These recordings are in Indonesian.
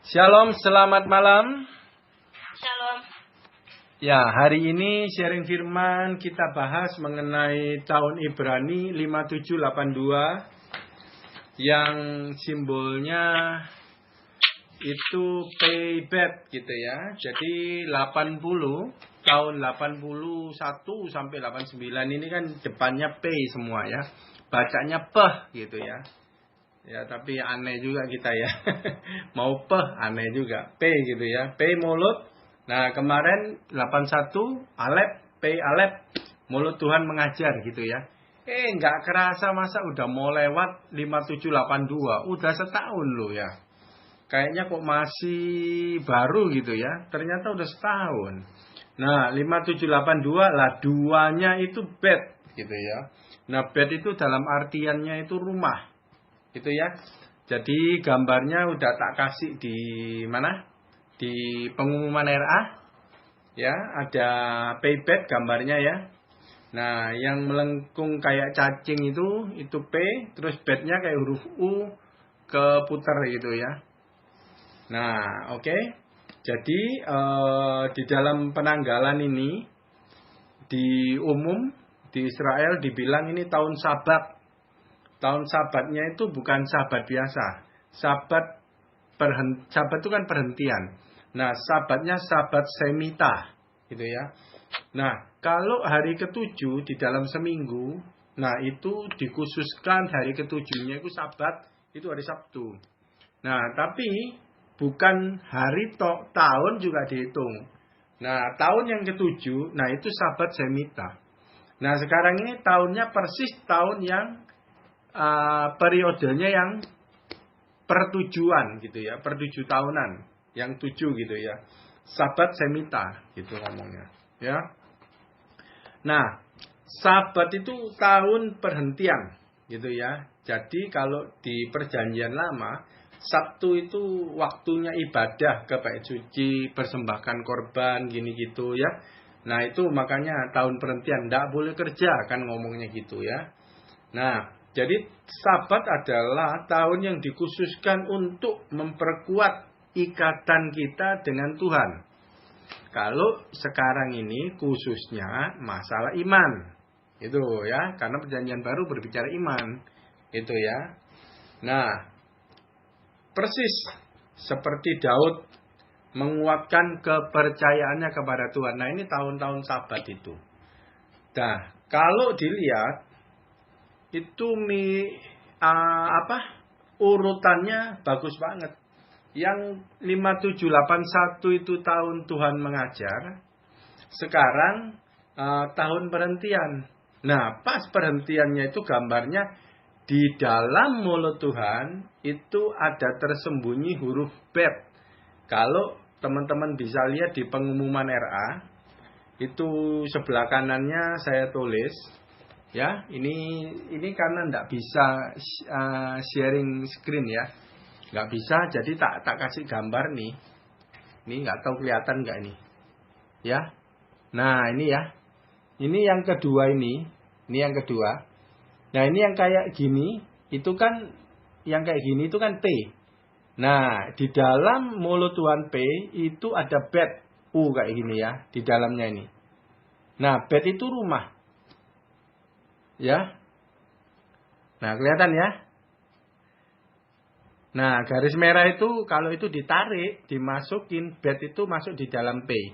Shalom, selamat malam. Shalom. Ya, hari ini sharing firman kita bahas mengenai tahun Ibrani 5782 yang simbolnya itu Pebet gitu ya. Jadi 80 tahun 81 sampai 89 ini kan depannya P semua ya. Bacanya Peh gitu ya. Ya, tapi aneh juga kita ya. Mau Peh aneh juga. P gitu ya. P mulut. Nah, kemarin 81 Alep, P Alep. Mulut Tuhan mengajar gitu ya. Nggak kerasa masa udah mau lewat 5782. Udah setahun loh ya. Kayaknya kok masih baru gitu ya. Ternyata udah setahun. Nah, 5782 lah duanya itu bed gitu ya. Nah, bed itu dalam artiannya itu rumah. Gitu ya. Jadi gambarnya udah tak kasih di mana? Di pengumuman RA. Ya, ada Pebet gambarnya ya. Nah, yang melengkung kayak cacing itu P, terus bednya kayak huruf U keputar gitu ya. Nah, oke. Jadi di dalam penanggalan ini di umum di Israel dibilang ini tahun Sabat. Tahun Sabatnya itu bukan Sabat biasa. Sabat itu kan perhentian. Nah, Sabatnya Sabat Semita, gitu ya. Nah, kalau hari ketujuh di dalam seminggu, nah itu dikhususkan hari ketujuhnya itu Sabat, itu hari Sabtu. Nah, tapi bukan hari tahun juga dihitung. Nah, tahun yang ketujuh, nah itu Sabat Semita. Nah, sekarang ini tahunnya persis tahun yang periodenya yang pertujuan gitu ya, per 7 tahunan, yang 7 gitu ya. Sabat Semita gitu ngomongnya, ya. Nah, Sabat itu tahun perhentian gitu ya. Jadi kalau di Perjanjian Lama, Sabtu itu waktunya ibadah ke bait suci, persembahkan korban gini gitu ya. Nah, itu makanya tahun perhentian, enggak boleh kerja kan ngomongnya gitu ya. Nah, jadi Sabat adalah tahun yang dikhususkan untuk memperkuat ikatan kita dengan Tuhan. Kalau sekarang ini khususnya masalah iman. Itu ya, karena perjanjian baru berbicara iman. Itu ya. Nah, persis seperti Daud menguatkan kepercayaannya kepada Tuhan. Nah, ini tahun-tahun Sabat itu. Nah, kalau dilihat itu urutannya bagus banget. Yang 5781 itu tahun Tuhan mengajar. Sekarang tahun perhentian. Nah, pas perhentiannya itu gambarnya di dalam mulut Tuhan itu ada tersembunyi huruf Bet. Kalau teman-teman bisa lihat di pengumuman RA, itu sebelah kanannya saya tulis. Ya, ini karena nggak bisa sharing screen ya, nggak bisa, jadi tak kasih gambar nih. Ini nggak tahu kelihatan nggak ini, ya. Nah ini ya, ini yang kedua ini yang kedua. Nah ini yang kayak gini, itu kan yang kayak gini itu kan P. Nah di dalam mulut Tuhan P itu ada bed U kayak gini ya, di dalamnya ini. Nah bed itu rumah. Ya. Nah, kelihatan ya? Nah, garis merah itu kalau itu ditarik, dimasukin, bed itu masuk di dalam P.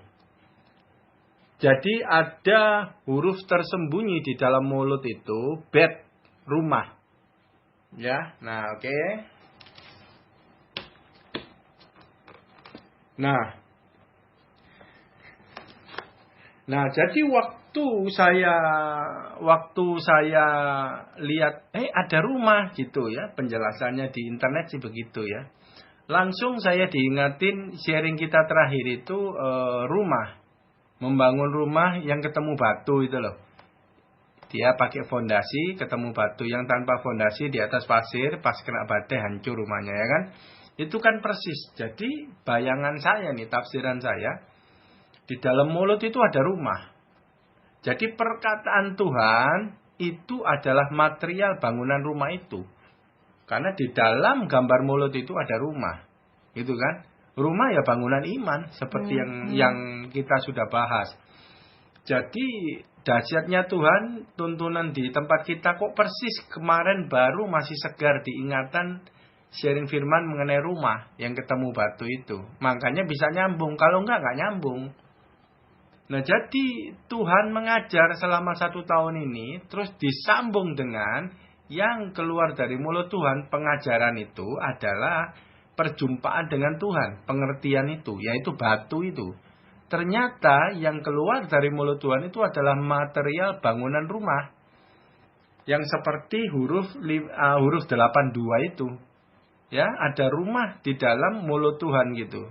Jadi ada huruf tersembunyi di dalam mulut itu, bed, rumah. Ya, nah oke. Nah, jadi waktu saya lihat ada rumah gitu ya, penjelasannya di internet sih begitu ya. Langsung saya diingatin sharing kita terakhir itu rumah. Membangun rumah yang ketemu batu itu loh. Dia pakai fondasi, ketemu batu. Yang tanpa fondasi di atas pasir, pas kena badai hancur rumahnya ya kan. Itu kan persis. Jadi bayangan saya nih, tafsiran saya, di dalam mulut itu ada rumah. Jadi perkataan Tuhan itu adalah material bangunan rumah itu. Karena di dalam gambar mulut itu ada rumah. Gitu kan? Rumah ya bangunan iman seperti yang kita sudah bahas. Jadi dahsyatnya Tuhan, tuntunan di tempat kita kok persis kemarin baru masih segar diingatan sharing firman mengenai rumah yang ketemu batu itu. Makanya bisa nyambung, kalau enggak nyambung. Nah jadi Tuhan mengajar selama 1 tahun ini, terus disambung dengan yang keluar dari mulut Tuhan. Pengajaran itu adalah perjumpaan dengan Tuhan, pengertian itu, yaitu batu itu. Ternyata yang keluar dari mulut Tuhan itu adalah material bangunan rumah. Yang seperti huruf 82 itu. Ya, ada rumah di dalam mulut Tuhan gitu.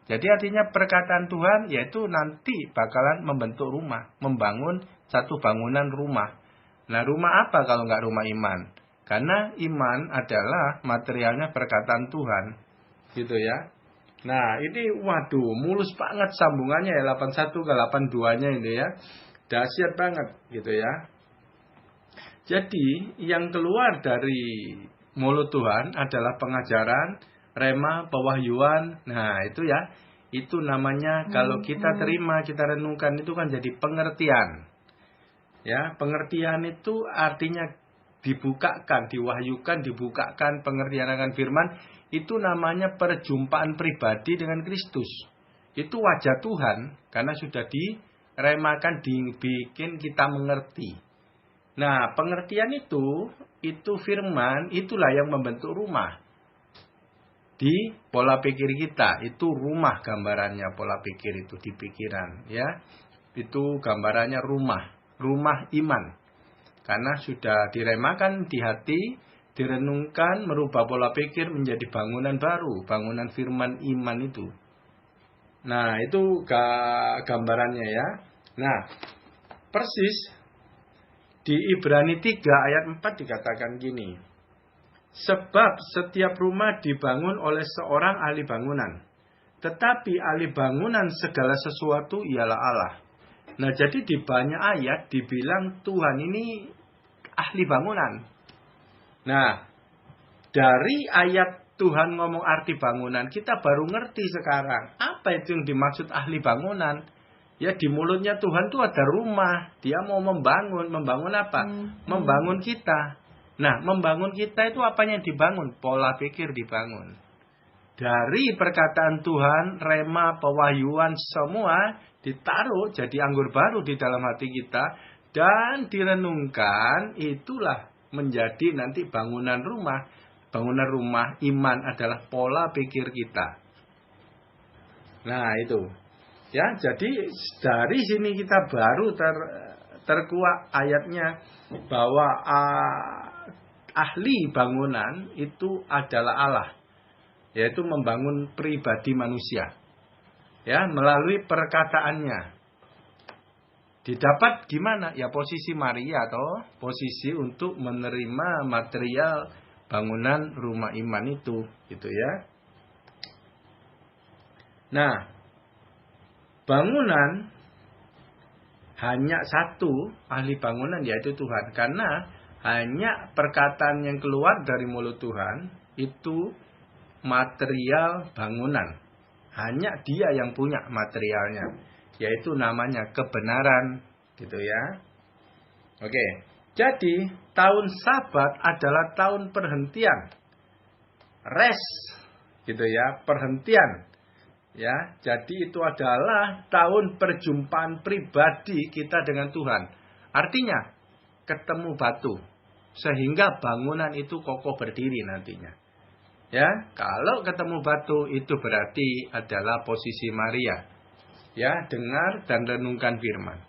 Jadi artinya perkataan Tuhan yaitu nanti bakalan membentuk rumah. Membangun satu bangunan rumah. Nah rumah apa kalau nggak rumah iman? Karena iman adalah materialnya perkataan Tuhan. Gitu ya. Nah ini waduh mulus banget sambungannya ya 81 ke 82-nya ini ya. Dahsyat banget gitu ya. Jadi yang keluar dari mulut Tuhan adalah pengajaran, rema, pewahyuan. Nah itu ya. Itu namanya kalau kita terima, kita renungkan itu kan jadi pengertian. Ya, pengertian itu artinya dibukakan, diwahyukan, dibukakan pengertian akan firman. Itu namanya perjumpaan pribadi dengan Kristus. Itu wajah Tuhan karena sudah diremakan, dibikin kita mengerti. Nah, pengertian itu firman, itulah yang membentuk rumah. Di pola pikir kita, itu rumah gambarannya pola pikir itu di pikiran. Ya, itu gambarannya rumah iman. Karena sudah diremakan di hati, direnungkan, merubah pola pikir menjadi bangunan baru, bangunan firman iman itu. Nah, itu gambarannya ya. Nah, persis di Ibrani 3 ayat 4 dikatakan gini. Sebab setiap rumah dibangun oleh seorang ahli bangunan. Tetapi ahli bangunan segala sesuatu ialah Allah. Nah, jadi di banyak ayat dibilang Tuhan ini ahli bangunan. Nah, dari ayat Tuhan ngomong arti bangunan, kita baru ngerti sekarang. Apa itu yang dimaksud ahli bangunan? Ya, di mulutnya Tuhan itu ada rumah. Dia mau membangun. Membangun apa? Membangun kita. Nah, membangun kita itu apanya yang dibangun? Pola pikir dibangun. Dari perkataan Tuhan, rema, pewahyuan, semua ditaruh jadi anggur baru di dalam hati kita. Dan direnungkan, itulah menjadi nanti bangunan rumah. Bangunan rumah iman adalah pola pikir kita. Nah, itu. Ya, jadi dari sini kita baru terkuak ayatnya bahwa ahli bangunan itu adalah Allah, yaitu membangun pribadi manusia, ya melalui perkataannya. Didapat gimana? Ya posisi Maria atau posisi untuk menerima material bangunan rumah iman itu, gitu ya. Nah, bangunan hanya satu ahli bangunan yaitu Tuhan, karena hanya perkataan yang keluar dari mulut Tuhan itu material bangunan. Hanya Dia yang punya materialnya, yaitu namanya kebenaran, gitu ya. Oke, jadi tahun Sabat adalah tahun perhentian, rest, gitu ya, perhentian. Ya, jadi itu adalah tahun perjumpaan pribadi kita dengan Tuhan. Artinya ketemu batu. Sehingga bangunan itu kokoh berdiri nantinya. Ya, kalau ketemu batu itu berarti adalah posisi Maria. Ya, dengar dan renungkan firman.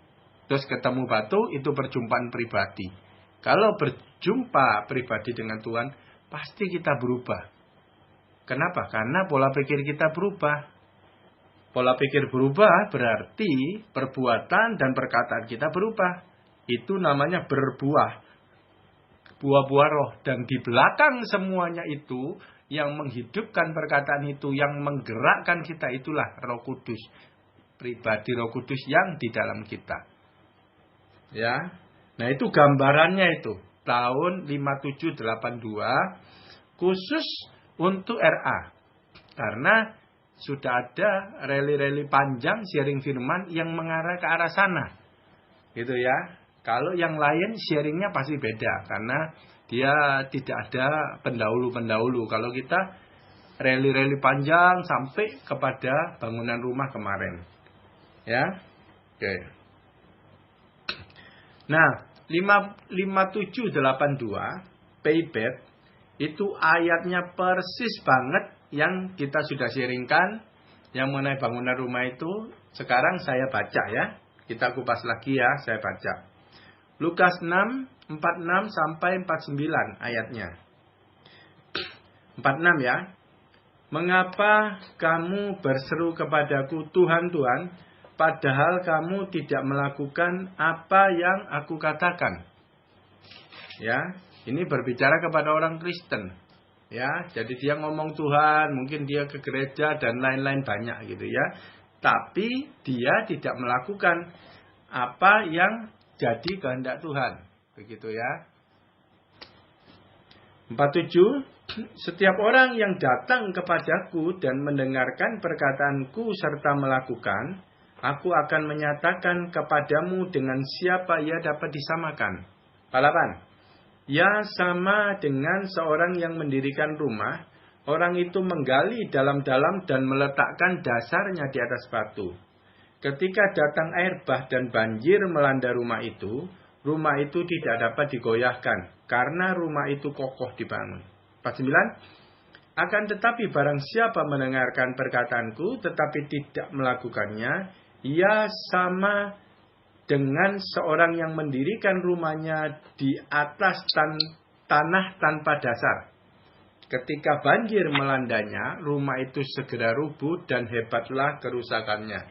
Terus ketemu batu itu perjumpaan pribadi. Kalau berjumpa pribadi dengan Tuhan, pasti kita berubah. Kenapa? Karena pola pikir kita berubah. Pola pikir berubah berarti perbuatan dan perkataan kita berubah. Itu namanya berbuah. Buah-buah roh. Dan di belakang semuanya itu, yang menghidupkan perkataan itu, yang menggerakkan kita, itulah Roh Kudus. Pribadi Roh Kudus yang di dalam kita. Ya. Nah itu gambarannya itu. Tahun 5782 khusus untuk RA. Karena sudah ada reli-reli panjang sharing firman yang mengarah ke arah sana. Gitu ya. Kalau yang lain sharingnya pasti beda karena dia tidak ada pendahulu-pendahulu. Kalau kita reli-reli panjang sampai kepada bangunan rumah kemarin. Ya. Oke. Nah, 5782 Paybet itu ayatnya persis banget yang kita sudah sharingkan yang mengenai bangunan rumah itu. Sekarang saya baca ya. Kita kupas lagi ya, saya baca. Lukas 6, 46 sampai 49 ayatnya. 46 ya. Mengapa kamu berseru kepadaku Tuhan, Tuhan, padahal kamu tidak melakukan apa yang aku katakan. Ya, ini berbicara kepada orang Kristen. Ya, jadi dia ngomong Tuhan, mungkin dia ke gereja dan lain-lain banyak gitu ya. Tapi dia tidak melakukan apa yang jadi kehendak Tuhan. Begitu ya. 47. Setiap orang yang datang kepadaku dan mendengarkan perkataanku serta melakukan, aku akan menyatakan kepadamu dengan siapa ia dapat disamakan. 48. Ya, sama dengan seorang yang mendirikan rumah, orang itu menggali dalam-dalam dan meletakkan dasarnya di atas batu. Ketika datang air bah dan banjir melanda rumah itu tidak dapat digoyahkan, karena rumah itu kokoh dibangun. 49. Akan tetapi barang siapa mendengarkan perkataanku, tetapi tidak melakukannya, ia sama dengan seorang yang mendirikan rumahnya di atas tanah tanpa dasar. Ketika banjir melandanya, rumah itu segera rubuh dan hebatlah kerusakannya.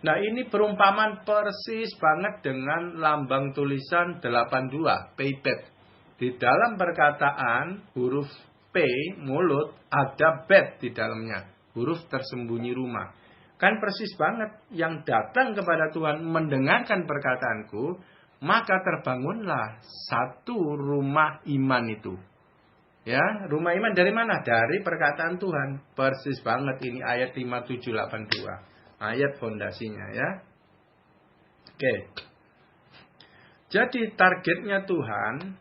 Nah, ini perumpamaan persis banget dengan lambang tulisan 82, Paybet. Di dalam perkataan huruf P, mulut, ada bet di dalamnya. Huruf tersembunyi rumah. Kan persis banget, yang datang kepada Tuhan mendengarkan perkataanku, maka terbangunlah satu rumah iman itu. Ya, rumah iman dari mana? Dari perkataan Tuhan. Persis banget ini ayat 5782. Ayat fondasinya ya. Oke. Jadi targetnya Tuhan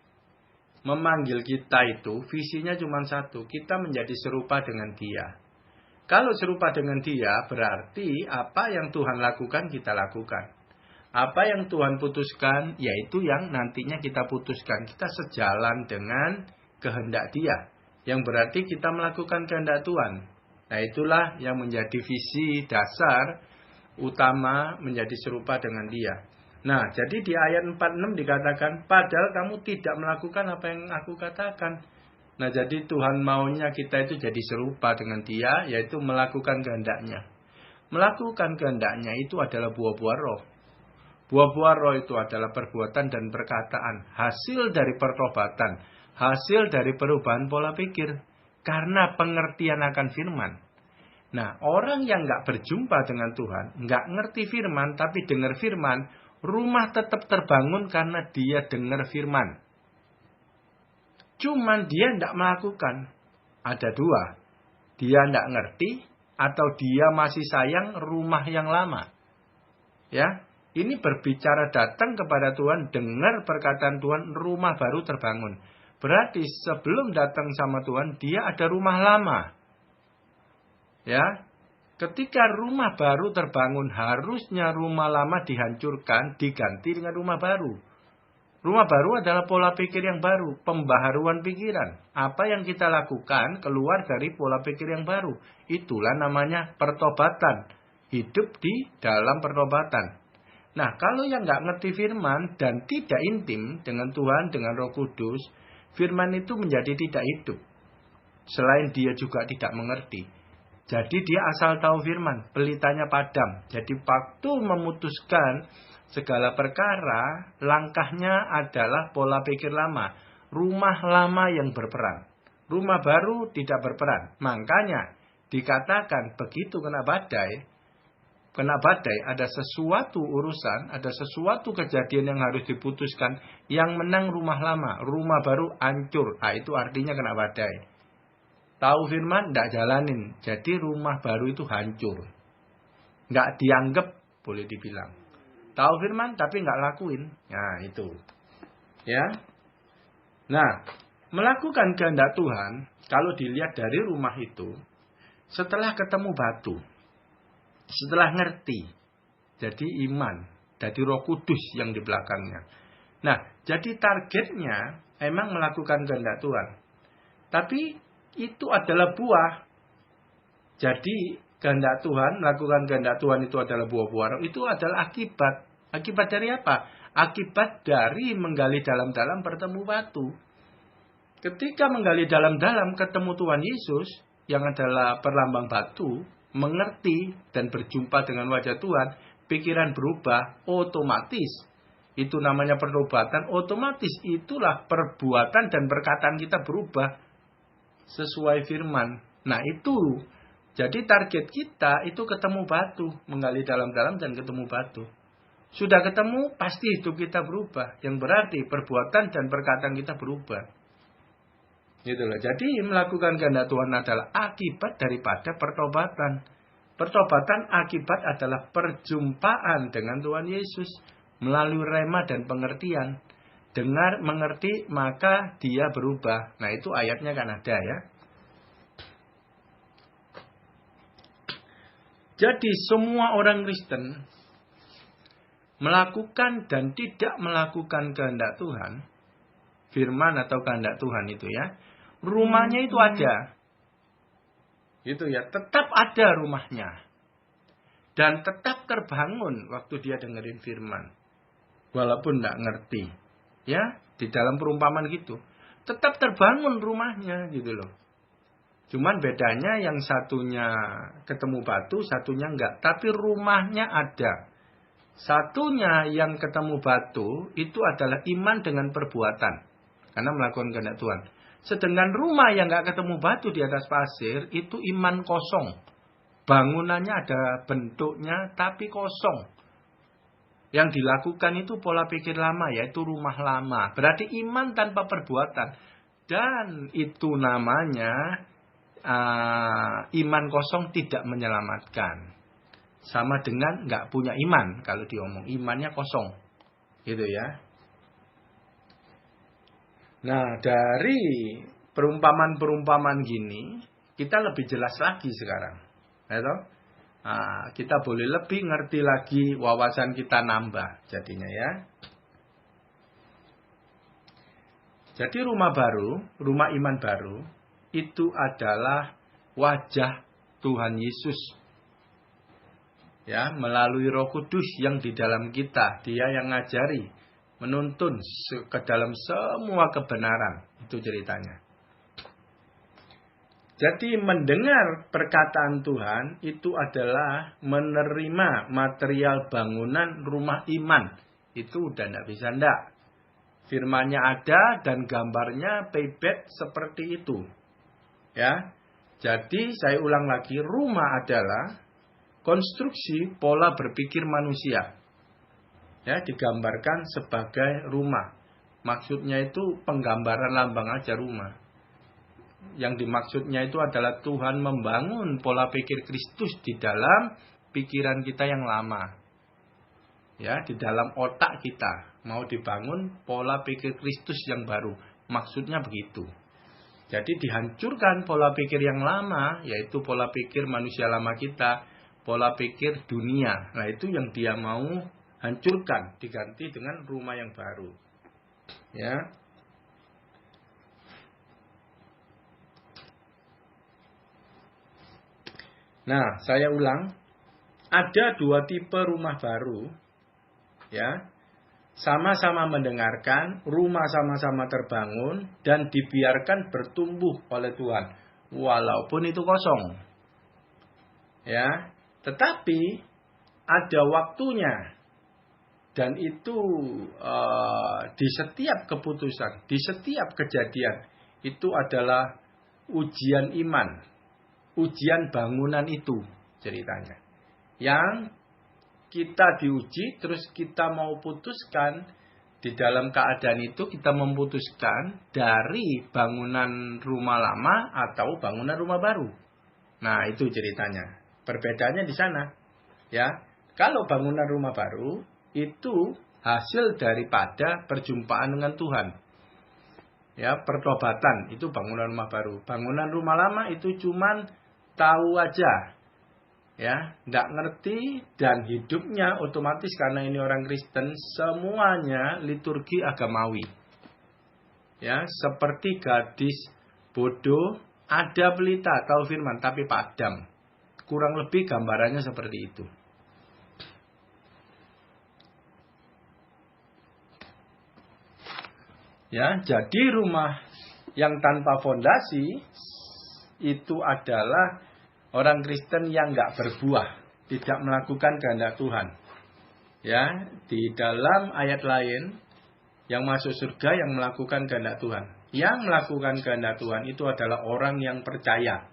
memanggil kita itu, visinya cuma satu. Kita menjadi serupa dengan Dia. Kalau serupa dengan Dia, berarti apa yang Tuhan lakukan, kita lakukan. Apa yang Tuhan putuskan, yaitu yang nantinya kita putuskan. Kita sejalan dengan kehendak Dia. Yang berarti kita melakukan kehendak Tuhan. Nah, itulah yang menjadi visi dasar utama menjadi serupa dengan Dia. Nah, jadi di ayat 46 dikatakan, padahal kamu tidak melakukan apa yang aku katakan. Nah, jadi Tuhan maunya kita itu jadi serupa dengan Dia, yaitu melakukan kehendaknya. Melakukan kehendaknya itu adalah buah-buah roh. Buah-buah roh itu adalah perbuatan dan perkataan. Hasil dari pertobatan. Hasil dari perubahan pola pikir. Karena pengertian akan firman. Nah, orang yang nggak berjumpa dengan Tuhan, nggak ngerti firman, tapi dengar firman, rumah tetap terbangun karena dia dengar firman. Cuman dia tidak melakukan. Ada dua. Dia tidak ngerti atau dia masih sayang rumah yang lama. Ya, ini berbicara datang kepada Tuhan, dengar perkataan Tuhan, rumah baru terbangun. Berarti sebelum datang sama Tuhan, dia ada rumah lama. Ya, ketika rumah baru terbangun, harusnya rumah lama dihancurkan, diganti dengan rumah baru. Rumah baru adalah pola pikir yang baru, pembaharuan pikiran. Apa yang kita lakukan keluar dari pola pikir yang baru. Itulah namanya pertobatan. Hidup di dalam pertobatan. Nah, kalau yang nggak ngerti firman dan tidak intim dengan Tuhan, dengan Roh Kudus, firman itu menjadi tidak hidup. Selain dia juga tidak mengerti. Jadi dia asal tahu firman, pelitanya padam. Jadi waktu memutuskan segala perkara, langkahnya adalah pola pikir lama. Rumah lama yang berperan. Rumah baru tidak berperan. Makanya dikatakan begitu kena badai ada sesuatu urusan, ada sesuatu kejadian yang harus diputuskan. Yang menang rumah lama, rumah baru hancur. Nah, itu artinya kena badai. Tahu firman, tidak jalanin. Jadi rumah baru itu hancur. Nggak dianggap, boleh dibilang. Tahu firman, tapi nggak lakuin. Nah, itu. Ya. Nah, melakukan kehendak Tuhan, kalau dilihat dari rumah itu, setelah ketemu batu, setelah ngerti, jadi iman, jadi Roh Kudus yang di belakangnya. Nah, jadi targetnya emang melakukan kehendak Tuhan. Tapi itu adalah buah. Jadi kehendak Tuhan, melakukan kehendak Tuhan itu adalah buah-buah. Itu adalah akibat. Akibat dari apa? Akibat dari menggali dalam-dalam bertemu batu. Ketika menggali dalam-dalam ketemu Tuhan Yesus, yang adalah perlambang batu, mengerti dan berjumpa dengan wajah Tuhan, pikiran berubah, otomatis. Itu namanya pertobatan, otomatis itulah perbuatan dan perkataan kita berubah sesuai firman. Nah itu, jadi target kita itu ketemu batu, menggali dalam-dalam dan ketemu batu. Sudah ketemu, pasti hidup kita berubah. Yang berarti perbuatan dan perkataan kita berubah. Gitu loh. Jadi melakukan kehendak Tuhan adalah akibat daripada pertobatan. Pertobatan akibat adalah perjumpaan dengan Tuhan Yesus melalui rema dan pengertian. Dengar, mengerti, maka dia berubah. Nah itu ayatnya kan ada ya. Jadi semua orang Kristen melakukan dan tidak melakukan kehendak Tuhan, firman atau kehendak Tuhan itu ya, rumahnya itu ada. Gitu ya, tetap ada rumahnya. Dan tetap terbangun waktu dia dengerin firman. Walaupun tidak ngerti. Ya, di dalam perumpamaan gitu. Tetap terbangun rumahnya gitu loh. Cuman bedanya yang satunya ketemu batu, satunya enggak. Tapi rumahnya ada. Satunya yang ketemu batu itu adalah iman dengan perbuatan. Karena melakukan kehendak Tuhan. Sedangkan rumah yang enggak ketemu batu di atas pasir itu iman kosong. Bangunannya ada bentuknya tapi kosong. Yang dilakukan itu pola pikir lama, yaitu rumah lama. Berarti iman tanpa perbuatan. Dan itu namanya iman kosong tidak menyelamatkan. Sama dengan nggak punya iman. Kalau diomong imannya kosong. Gitu ya. Nah dari perumpamaan-perumpamaan gini, kita lebih jelas lagi sekarang. Ya toh? Nah, kita boleh lebih ngerti lagi, wawasan kita nambah jadinya ya. Jadi rumah baru, rumah iman baru, itu adalah wajah Tuhan Yesus. Ya, melalui Roh Kudus yang di dalam kita, dia yang ngajari, menuntun ke dalam semua kebenaran. Itu ceritanya. Jadi mendengar perkataan Tuhan itu adalah menerima material bangunan rumah iman. Itu udah tidak bisa ndak. Firmannya ada dan gambarnya pebet seperti itu. Ya. Jadi saya ulang lagi, rumah adalah konstruksi pola berpikir manusia. Ya, digambarkan sebagai rumah. Maksudnya itu penggambaran lambang aja rumah. Yang dimaksudnya itu adalah Tuhan membangun pola pikir Kristus di dalam pikiran kita yang lama. Ya, di dalam otak kita mau dibangun pola pikir Kristus yang baru. Maksudnya begitu. Jadi dihancurkan pola pikir yang lama, yaitu pola pikir manusia lama kita, pola pikir dunia. Nah, itu yang dia mau hancurkan, diganti dengan rumah yang baru. Ya. Nah, saya ulang. Ada dua tipe rumah baru. Ya. Sama-sama mendengarkan, rumah sama-sama terbangun dan dibiarkan bertumbuh oleh Tuhan. Walaupun itu kosong. Ya. Tetapi ada waktunya. Dan itu di setiap keputusan, di setiap kejadian, itu adalah ujian iman. Ujian bangunan itu ceritanya. Yang kita diuji, terus kita mau putuskan Di dalam keadaan itu kita memutuskan dari bangunan rumah lama atau bangunan rumah baru. Nah, itu ceritanya. Perbedaannya di sana. Ya, kalau bangunan rumah baru itu hasil daripada perjumpaan dengan Tuhan. Ya, pertobatan itu bangunan rumah baru. Bangunan rumah lama itu cuman tahu aja. Ya, tidak ngerti dan hidupnya otomatis karena ini orang Kristen semuanya liturgi agamawi. Ya, seperti gadis bodoh ada pelita tahu firman tapi padam. Kurang lebih gambarannya seperti itu. Ya, jadi rumah yang tanpa fondasi itu adalah orang Kristen yang nggak berbuah, tidak melakukan kehendak Tuhan. Ya, di dalam ayat lain, yang masuk surga yang melakukan kehendak Tuhan. Yang melakukan kehendak Tuhan itu adalah orang yang percaya.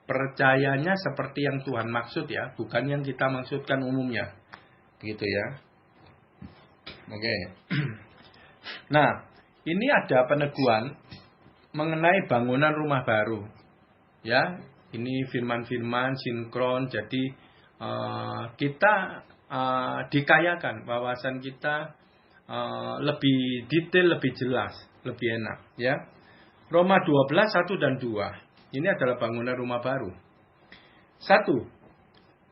Percayanya seperti yang Tuhan maksud ya, bukan yang kita maksudkan umumnya. Gitu ya. Oke. Nah, ini ada peneguhan mengenai bangunan rumah baru. Ya, ini firman-firman sinkron, jadi kita dikayakan wawasan kita lebih detail, lebih jelas, lebih enak. Ya, Roma 12, 1 dan 2. Ini adalah bangunan rumah baru. 1.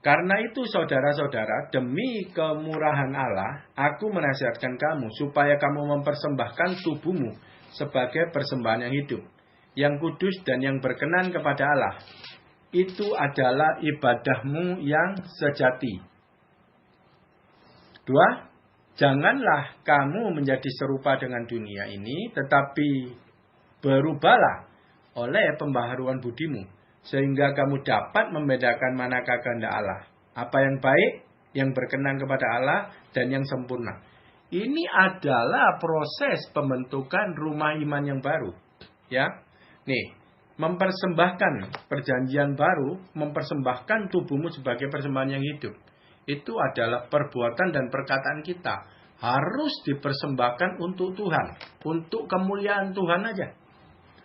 Karena itu saudara-saudara, demi kemurahan Allah, aku menasihatkan kamu supaya kamu mempersembahkan tubuhmu sebagai persembahan yang hidup, yang kudus dan yang berkenan kepada Allah. Itu adalah ibadahmu yang sejati. 2. Janganlah kamu menjadi serupa dengan dunia ini, tetapi berubahlah oleh pembaharuan budimu, sehingga kamu dapat membedakan manakah kehendak Allah, apa yang baik, yang berkenan kepada Allah, dan yang sempurna. Ini adalah proses pembentukan rumah iman yang baru. Ya, nih. Mempersembahkan perjanjian baru, mempersembahkan tubuhmu sebagai persembahan yang hidup. Itu adalah perbuatan dan perkataan kita. Harus dipersembahkan untuk Tuhan. Untuk kemuliaan Tuhan aja.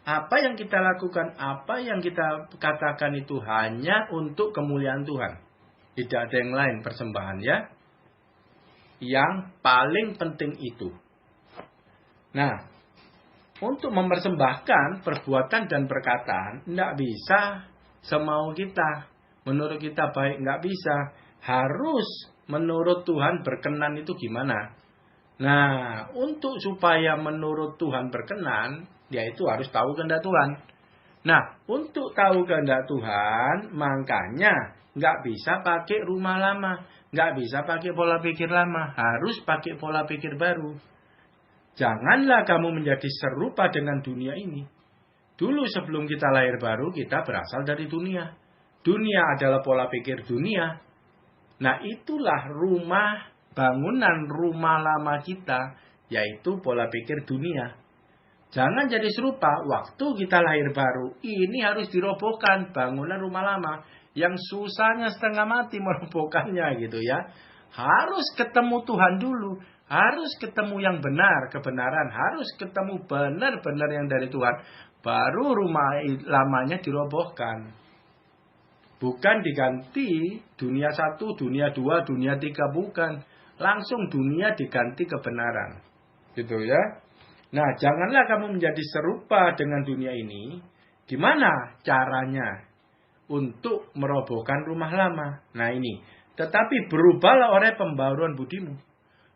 Apa yang kita lakukan, apa yang kita katakan itu hanya untuk kemuliaan Tuhan. Tidak ada yang lain persembahan ya. Yang paling penting itu. Nah, untuk mempersembahkan perbuatan dan perkataan, tidak bisa semau kita. Menurut kita baik, tidak bisa. Harus menurut Tuhan berkenan itu gimana? Nah, untuk supaya menurut Tuhan berkenan, yaitu harus tahu kehendak Tuhan. Nah, untuk tahu kehendak Tuhan, makanya nggak bisa pakai rumah lama. Nggak bisa pakai pola pikir lama. Harus pakai pola pikir baru. Janganlah kamu menjadi serupa dengan dunia ini. Dulu sebelum kita lahir baru, kita berasal dari dunia. Dunia adalah pola pikir dunia. Nah, itulah bangunan rumah lama kita, yaitu pola pikir dunia. Jangan jadi serupa waktu kita lahir baru. Ini harus dirobohkan bangunan rumah lama. Yang susahnya setengah mati merobohkannya gitu ya. Harus ketemu Tuhan dulu. Harus ketemu yang benar, kebenaran. Harus ketemu benar-benar yang dari Tuhan. Baru rumah lamanya dirobohkan. Bukan diganti dunia 1, dunia 2, dunia 3. Bukan. Langsung dunia diganti kebenaran. Gitu ya. Nah, janganlah kamu menjadi serupa dengan dunia ini. Gimana caranya untuk merobohkan rumah lama? Nah ini. Tetapi berubahlah oleh pembaharuan budimu.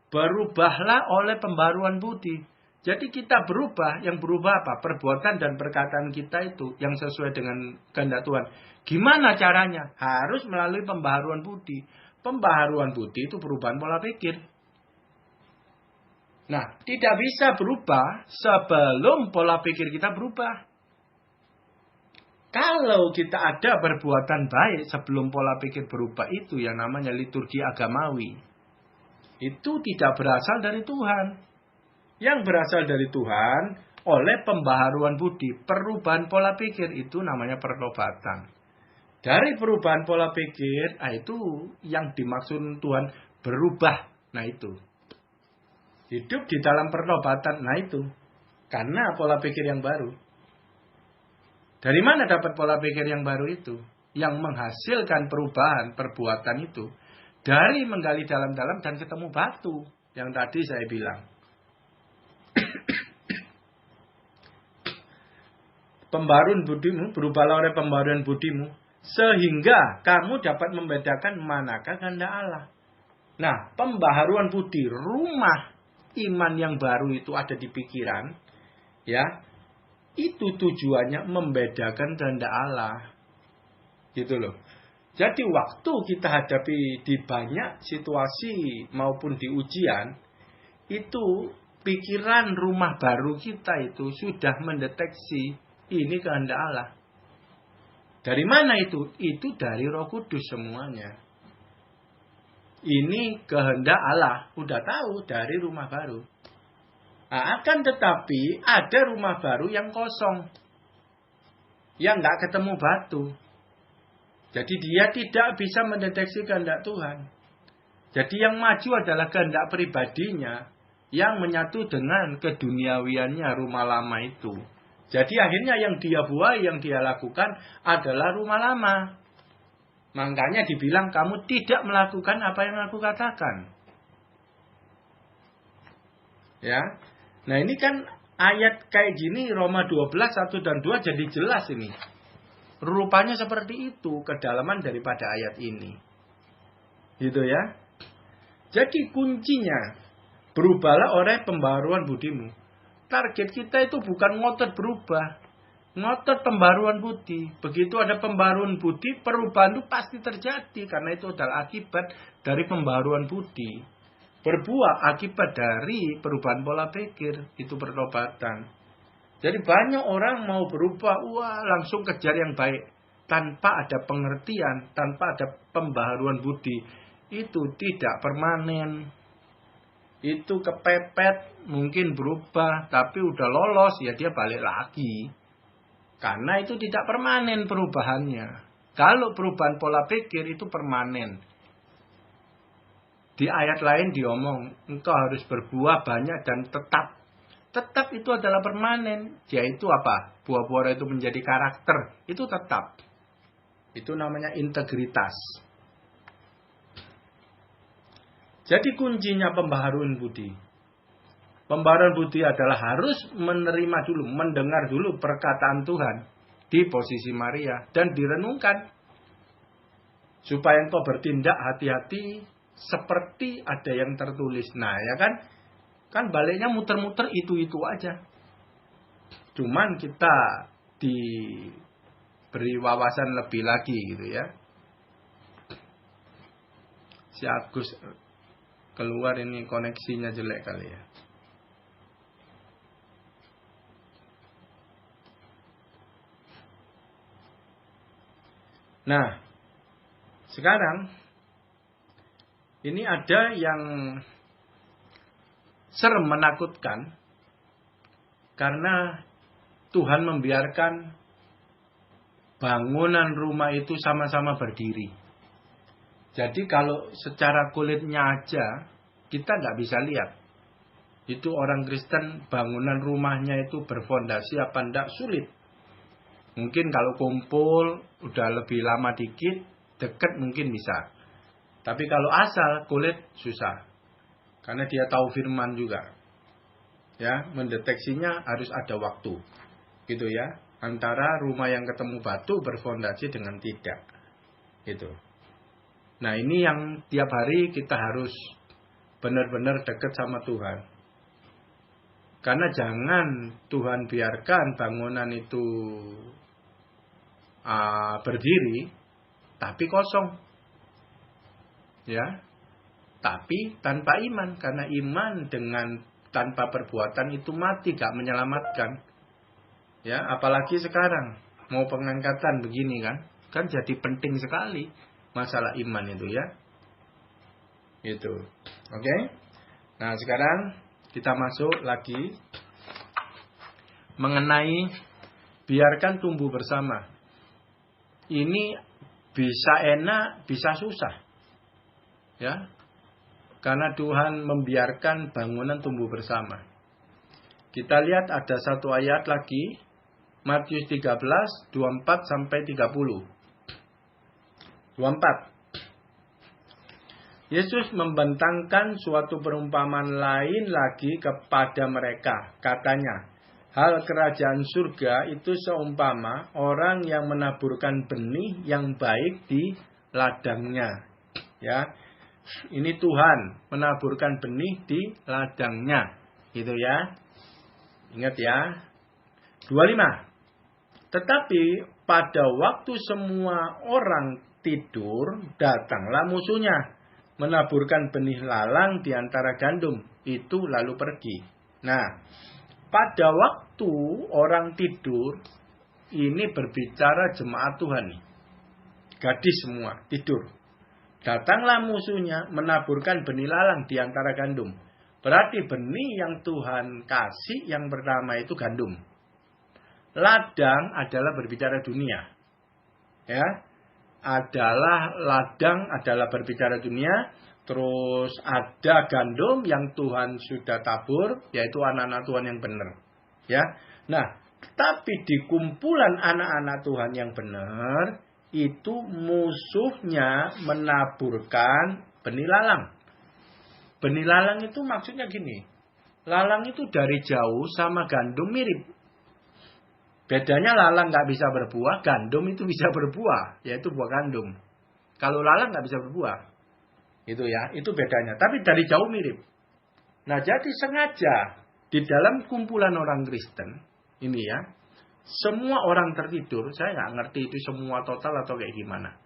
Berubahlah oleh pembaharuan budi. Jadi kita berubah. Yang berubah apa? Perbuatan dan perkataan kita itu yang sesuai dengan kehendak Tuhan. Gimana caranya? Harus melalui pembaharuan budi. Pembaharuan budi itu perubahan pola pikir. Nah, tidak bisa berubah sebelum pola pikir kita berubah. Kalau kita ada perbuatan baik sebelum pola pikir berubah, itu yang namanya liturgi agamawi. Itu tidak berasal dari Tuhan. Yang berasal dari Tuhan oleh pembaharuan budi. Perubahan pola pikir itu namanya pertobatan. Dari perubahan pola pikir, itu yang dimaksud Tuhan berubah. Nah itu. Hidup di dalam pertobatan. Nah itu. Karena pola pikir yang baru. Dari mana dapat pola pikir yang baru itu? Yang menghasilkan perubahan perbuatan itu. Dari menggali dalam-dalam dan ketemu batu. Yang tadi saya bilang. Pembaruan budimu, berubahlah oleh pembaruan budimu. Sehingga kamu dapat membedakan manakah kehendak Allah. Nah, pembaharuan budi, rumah iman yang baru itu ada di pikiran. Ya, itu tujuannya membedakan kehendak Allah. Gitu loh. Jadi waktu kita hadapi di banyak situasi maupun di ujian, itu pikiran rumah baru kita itu sudah mendeteksi ini kehendak Allah. Dari mana itu? Itu dari Roh Kudus semuanya. Ini kehendak Allah. Udah tahu dari rumah baru. Nah, akan tetapi ada rumah baru yang kosong. Yang nggak ketemu batu. Jadi dia tidak bisa mendeteksi kehendak Tuhan. Jadi yang maju adalah kehendak pribadinya. Yang menyatu dengan keduniawiannya rumah lama itu. Jadi akhirnya yang dia buai, yang dia lakukan adalah rumah lama. Makanya dibilang kamu tidak melakukan apa yang aku katakan. Ya. Nah ini kan ayat kayak gini Roma 12, 1 dan 2 jadi jelas ini. Rupanya seperti itu kedalaman daripada ayat ini. Gitu ya. Jadi kuncinya berubahlah oleh pembaruan budimu. Target kita itu bukan ngotot berubah. Ngotot pembaruan budi. Begitu ada pembaruan budi, perubahan itu pasti terjadi. Karena itu adalah akibat dari pembaruan budi. Berbuah akibat dari perubahan pola pikir. Itu pertobatan. Jadi banyak orang mau berubah, wah langsung kejar yang baik. Tanpa ada pengertian, tanpa ada pembaharuan budi. Itu tidak permanen. Itu kepepet, mungkin berubah, tapi udah lolos, ya dia balik lagi. Karena itu tidak permanen perubahannya. Kalau perubahan pola pikir itu permanen. Di ayat lain diomong, engkau harus berbuah banyak dan tetap. Tetap itu adalah permanen. Yaitu apa? Buah-buah itu menjadi karakter. Itu tetap. Itu namanya integritas. Jadi kuncinya pembaharuan budi. Pembaharuan budi adalah harus menerima dulu, mendengar dulu perkataan Tuhan di posisi Maria dan direnungkan supaya engkau bertindak hati-hati seperti ada yang tertulis. Nah, ya kan? Kan baliknya muter-muter itu-itu aja. Cuman kita diberi wawasan lebih lagi gitu ya. Si Agus keluar ini koneksinya jelek kali ya. Nah, sekarang ini ada yang serem menakutkan karena Tuhan membiarkan bangunan rumah itu sama-sama berdiri. Jadi kalau secara kulitnya aja kita nggak bisa lihat. Itu orang Kristen bangunan rumahnya itu berfondasi apa enggak sulit. Mungkin kalau kumpul udah lebih lama dikit, deket mungkin bisa. Tapi kalau asal kulit susah. Karena dia tahu firman juga. Ya, mendeteksinya harus ada waktu. Gitu ya. Antara rumah yang ketemu batu berfondasi dengan tidak. Gitu. Nah ini yang tiap hari kita harus benar-benar dekat sama Tuhan. Karena jangan Tuhan biarkan bangunan itu berdiri, tapi kosong. Ya, tapi tanpa iman. Karena iman dengan tanpa perbuatan itu mati, gak menyelamatkan. Ya, apalagi sekarang mau pengangkatan begini kan jadi penting sekali. Masalah iman itu ya. Itu. Oke. Nah, sekarang kita masuk lagi mengenai biarkan tumbuh bersama. Ini bisa enak, bisa susah. Ya. Karena Tuhan membiarkan bangunan tumbuh bersama. Kita lihat ada satu ayat lagi. Matius 13, 24 sampai 30. 24. Yesus membentangkan suatu perumpamaan lain lagi kepada mereka. Katanya, hal kerajaan surga itu seumpama orang yang menaburkan benih yang baik di ladangnya. Ya, ini Tuhan menaburkan benih di ladangnya. Gitu ya. Ingat ya. 25. Tetapi pada waktu semua orang tidur, datanglah musuhnya, menaburkan benih lalang di antara gandum. Itu lalu pergi. Nah, pada waktu orang tidur, ini berbicara jemaat Tuhan nih. Gadis semua tidur. Datanglah musuhnya menaburkan benih lalang di antara gandum. Berarti benih yang Tuhan kasih yang pertama itu gandum. Ladang adalah berbicara dunia. Ya. Ladang adalah berbicara dunia. Terus ada gandum yang Tuhan sudah tabur, yaitu anak-anak Tuhan yang benar. Ya. Nah, tapi di kumpulan anak-anak Tuhan yang benar, itu musuhnya menaburkan benih lalang. Benih lalang itu maksudnya gini. Lalang itu dari jauh sama gandum mirip. Bedanya lalang nggak bisa berbuah, gandum itu bisa berbuah, yaitu buah gandum. Kalau lalang nggak bisa berbuah. Itu ya, itu bedanya. Tapi dari jauh mirip. Nah, jadi sengaja di dalam kumpulan orang Kristen, ini ya, semua orang tertidur, saya nggak ngerti itu semua total atau kayak gimana.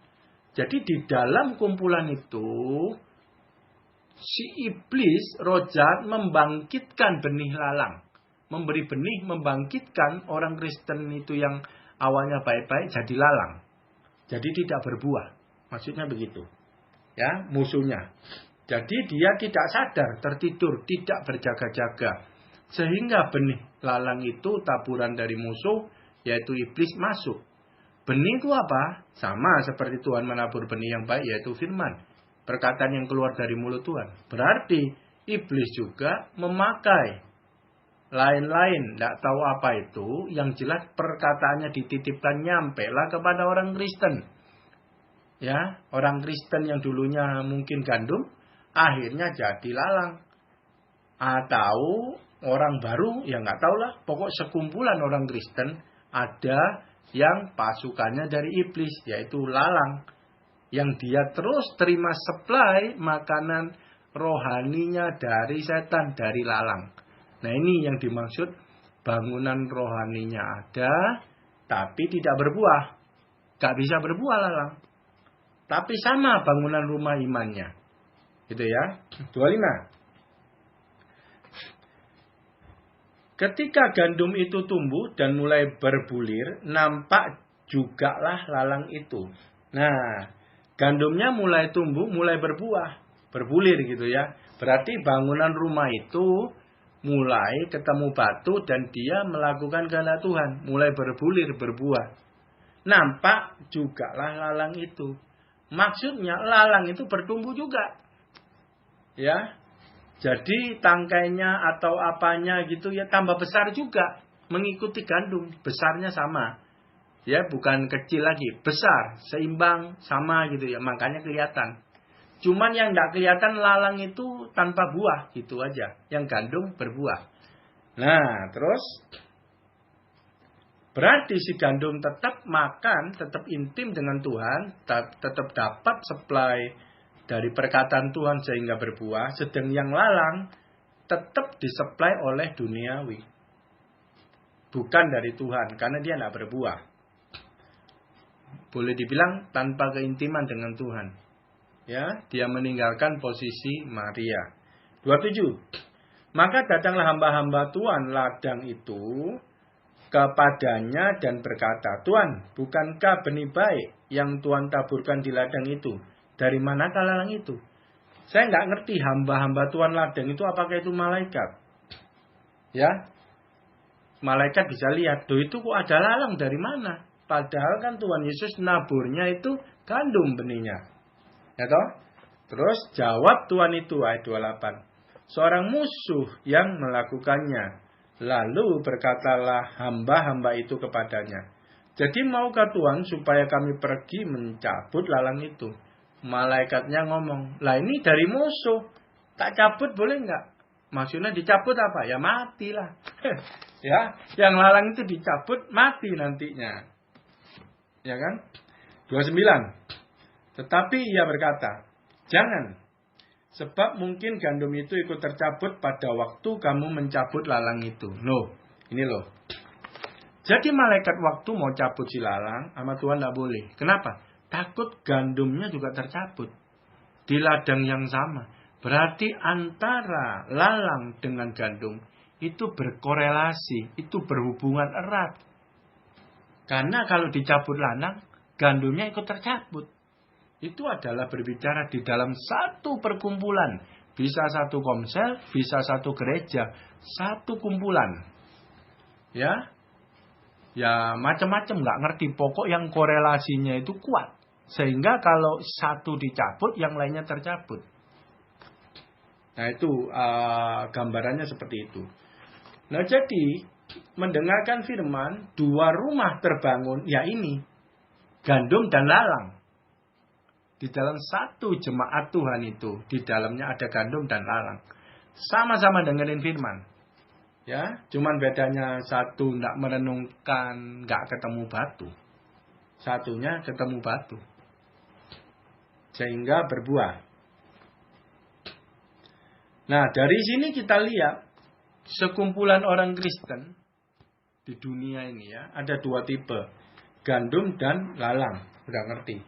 Jadi di dalam kumpulan itu, si iblis, roh jahat membangkitkan benih lalang. Memberi benih, membangkitkan orang Kristen itu yang awalnya baik-baik jadi lalang. Jadi tidak berbuah. Maksudnya begitu. Ya, musuhnya. Jadi dia tidak sadar, tertidur, tidak berjaga-jaga. Sehingga benih lalang itu taburan dari musuh, yaitu iblis masuk. Benih itu apa? Sama seperti Tuhan menabur benih yang baik, yaitu firman. Perkataan yang keluar dari mulut Tuhan. Berarti iblis juga memakai lain-lain, tidak tahu apa itu. Yang jelas perkataannya dititipkan nyampe lah kepada orang Kristen. Ya, orang Kristen yang dulunya mungkin gandum, akhirnya jadi lalang. Atau orang baru, ya nggak tahu lah. Pokok sekumpulan orang Kristen ada yang pasukannya dari iblis, yaitu lalang. Yang dia terus terima supply makanan rohaninya dari setan, dari lalang. Nah, ini yang dimaksud bangunan rohaninya ada, tapi tidak berbuah. Gak bisa berbuah lalang. Tapi sama bangunan rumah imannya. Gitu ya. 25. Ketika gandum itu tumbuh dan mulai berbulir, nampak jugalah lalang itu. Nah, gandumnya mulai tumbuh, mulai berbuah. Berbulir gitu ya. Berarti bangunan rumah itu mulai ketemu batu dan dia melakukan kehendak Tuhan. Mulai berbulir, berbuah. Nampak jugalah lalang itu. Maksudnya lalang itu bertumbuh juga. Ya. Jadi tangkainya atau apanya gitu ya tambah besar juga. Mengikuti gandum. Besarnya sama. Ya, bukan kecil lagi. Besar, seimbang, sama gitu ya. Makanya kelihatan. Cuman yang tidak kelihatan lalang itu tanpa buah. Gitu aja. Yang gandum berbuah. Nah, terus. Berarti si gandum tetap makan, tetap intim dengan Tuhan, tetap dapat supply dari perkataan Tuhan sehingga berbuah. Sedang yang lalang tetap disuplai oleh duniawi. Bukan dari Tuhan, karena dia tidak berbuah. Boleh dibilang tanpa keintiman dengan Tuhan. Ya, dia meninggalkan posisi Maria. 27. Maka datanglah hamba-hamba Tuhan ladang itu kepadanya dan berkata, Tuhan, bukankah benih baik yang Tuhan taburkan di ladang itu? Dari manakah lalang itu? Saya nggak ngerti hamba-hamba Tuhan ladang itu apakah itu malaikat? Ya, malaikat bisa lihat, itu kok ada lalang dari mana? Padahal kan Tuhan Yesus naburnya itu gandum benihnya. Ya toh? Terus jawab Tuhan itu, ayat 28. Seorang musuh yang melakukannya. Lalu berkatalah hamba-hamba itu kepadanya. Jadi maukah Tuhan supaya kami pergi mencabut lalang itu? Malaikatnya ngomong, lah ini dari musuh. Tak cabut boleh enggak? Maksudnya dicabut apa? Ya matilah. Ya, yang lalang itu dicabut mati nantinya. Ya kan? 29. Tetapi ia berkata, jangan. Sebab mungkin gandum itu ikut tercabut pada waktu kamu mencabut lalang itu. Loh, ini loh. Jadi malaikat waktu mau cabut si lalang, sama Tuhan tidak boleh. Kenapa? Takut gandumnya juga tercabut. Di ladang yang sama. Berarti antara lalang dengan gandum itu berkorelasi, itu berhubungan erat. Karena kalau dicabut lalang, gandumnya ikut tercabut. Itu adalah berbicara di dalam satu perkumpulan. Bisa satu komsel, bisa satu gereja, satu kumpulan. Ya, macam-macam, nggak ngerti. Pokok yang korelasinya itu kuat. Sehingga kalau satu dicabut, yang lainnya tercabut. Nah itu gambarannya seperti itu. Nah jadi mendengarkan firman, dua rumah terbangun, ya ini gandum dan lalang. Di dalam satu jemaat Tuhan itu, di dalamnya ada gandum dan lalang. Sama-sama dengerin firman. Ya, cuman bedanya satu nggak merenungkan, nggak ketemu batu. Satunya ketemu batu. Sehingga berbuah. Nah, dari sini kita lihat sekumpulan orang Kristen di dunia ini ya, ada dua tipe, gandum dan lalang. Udah ngerti?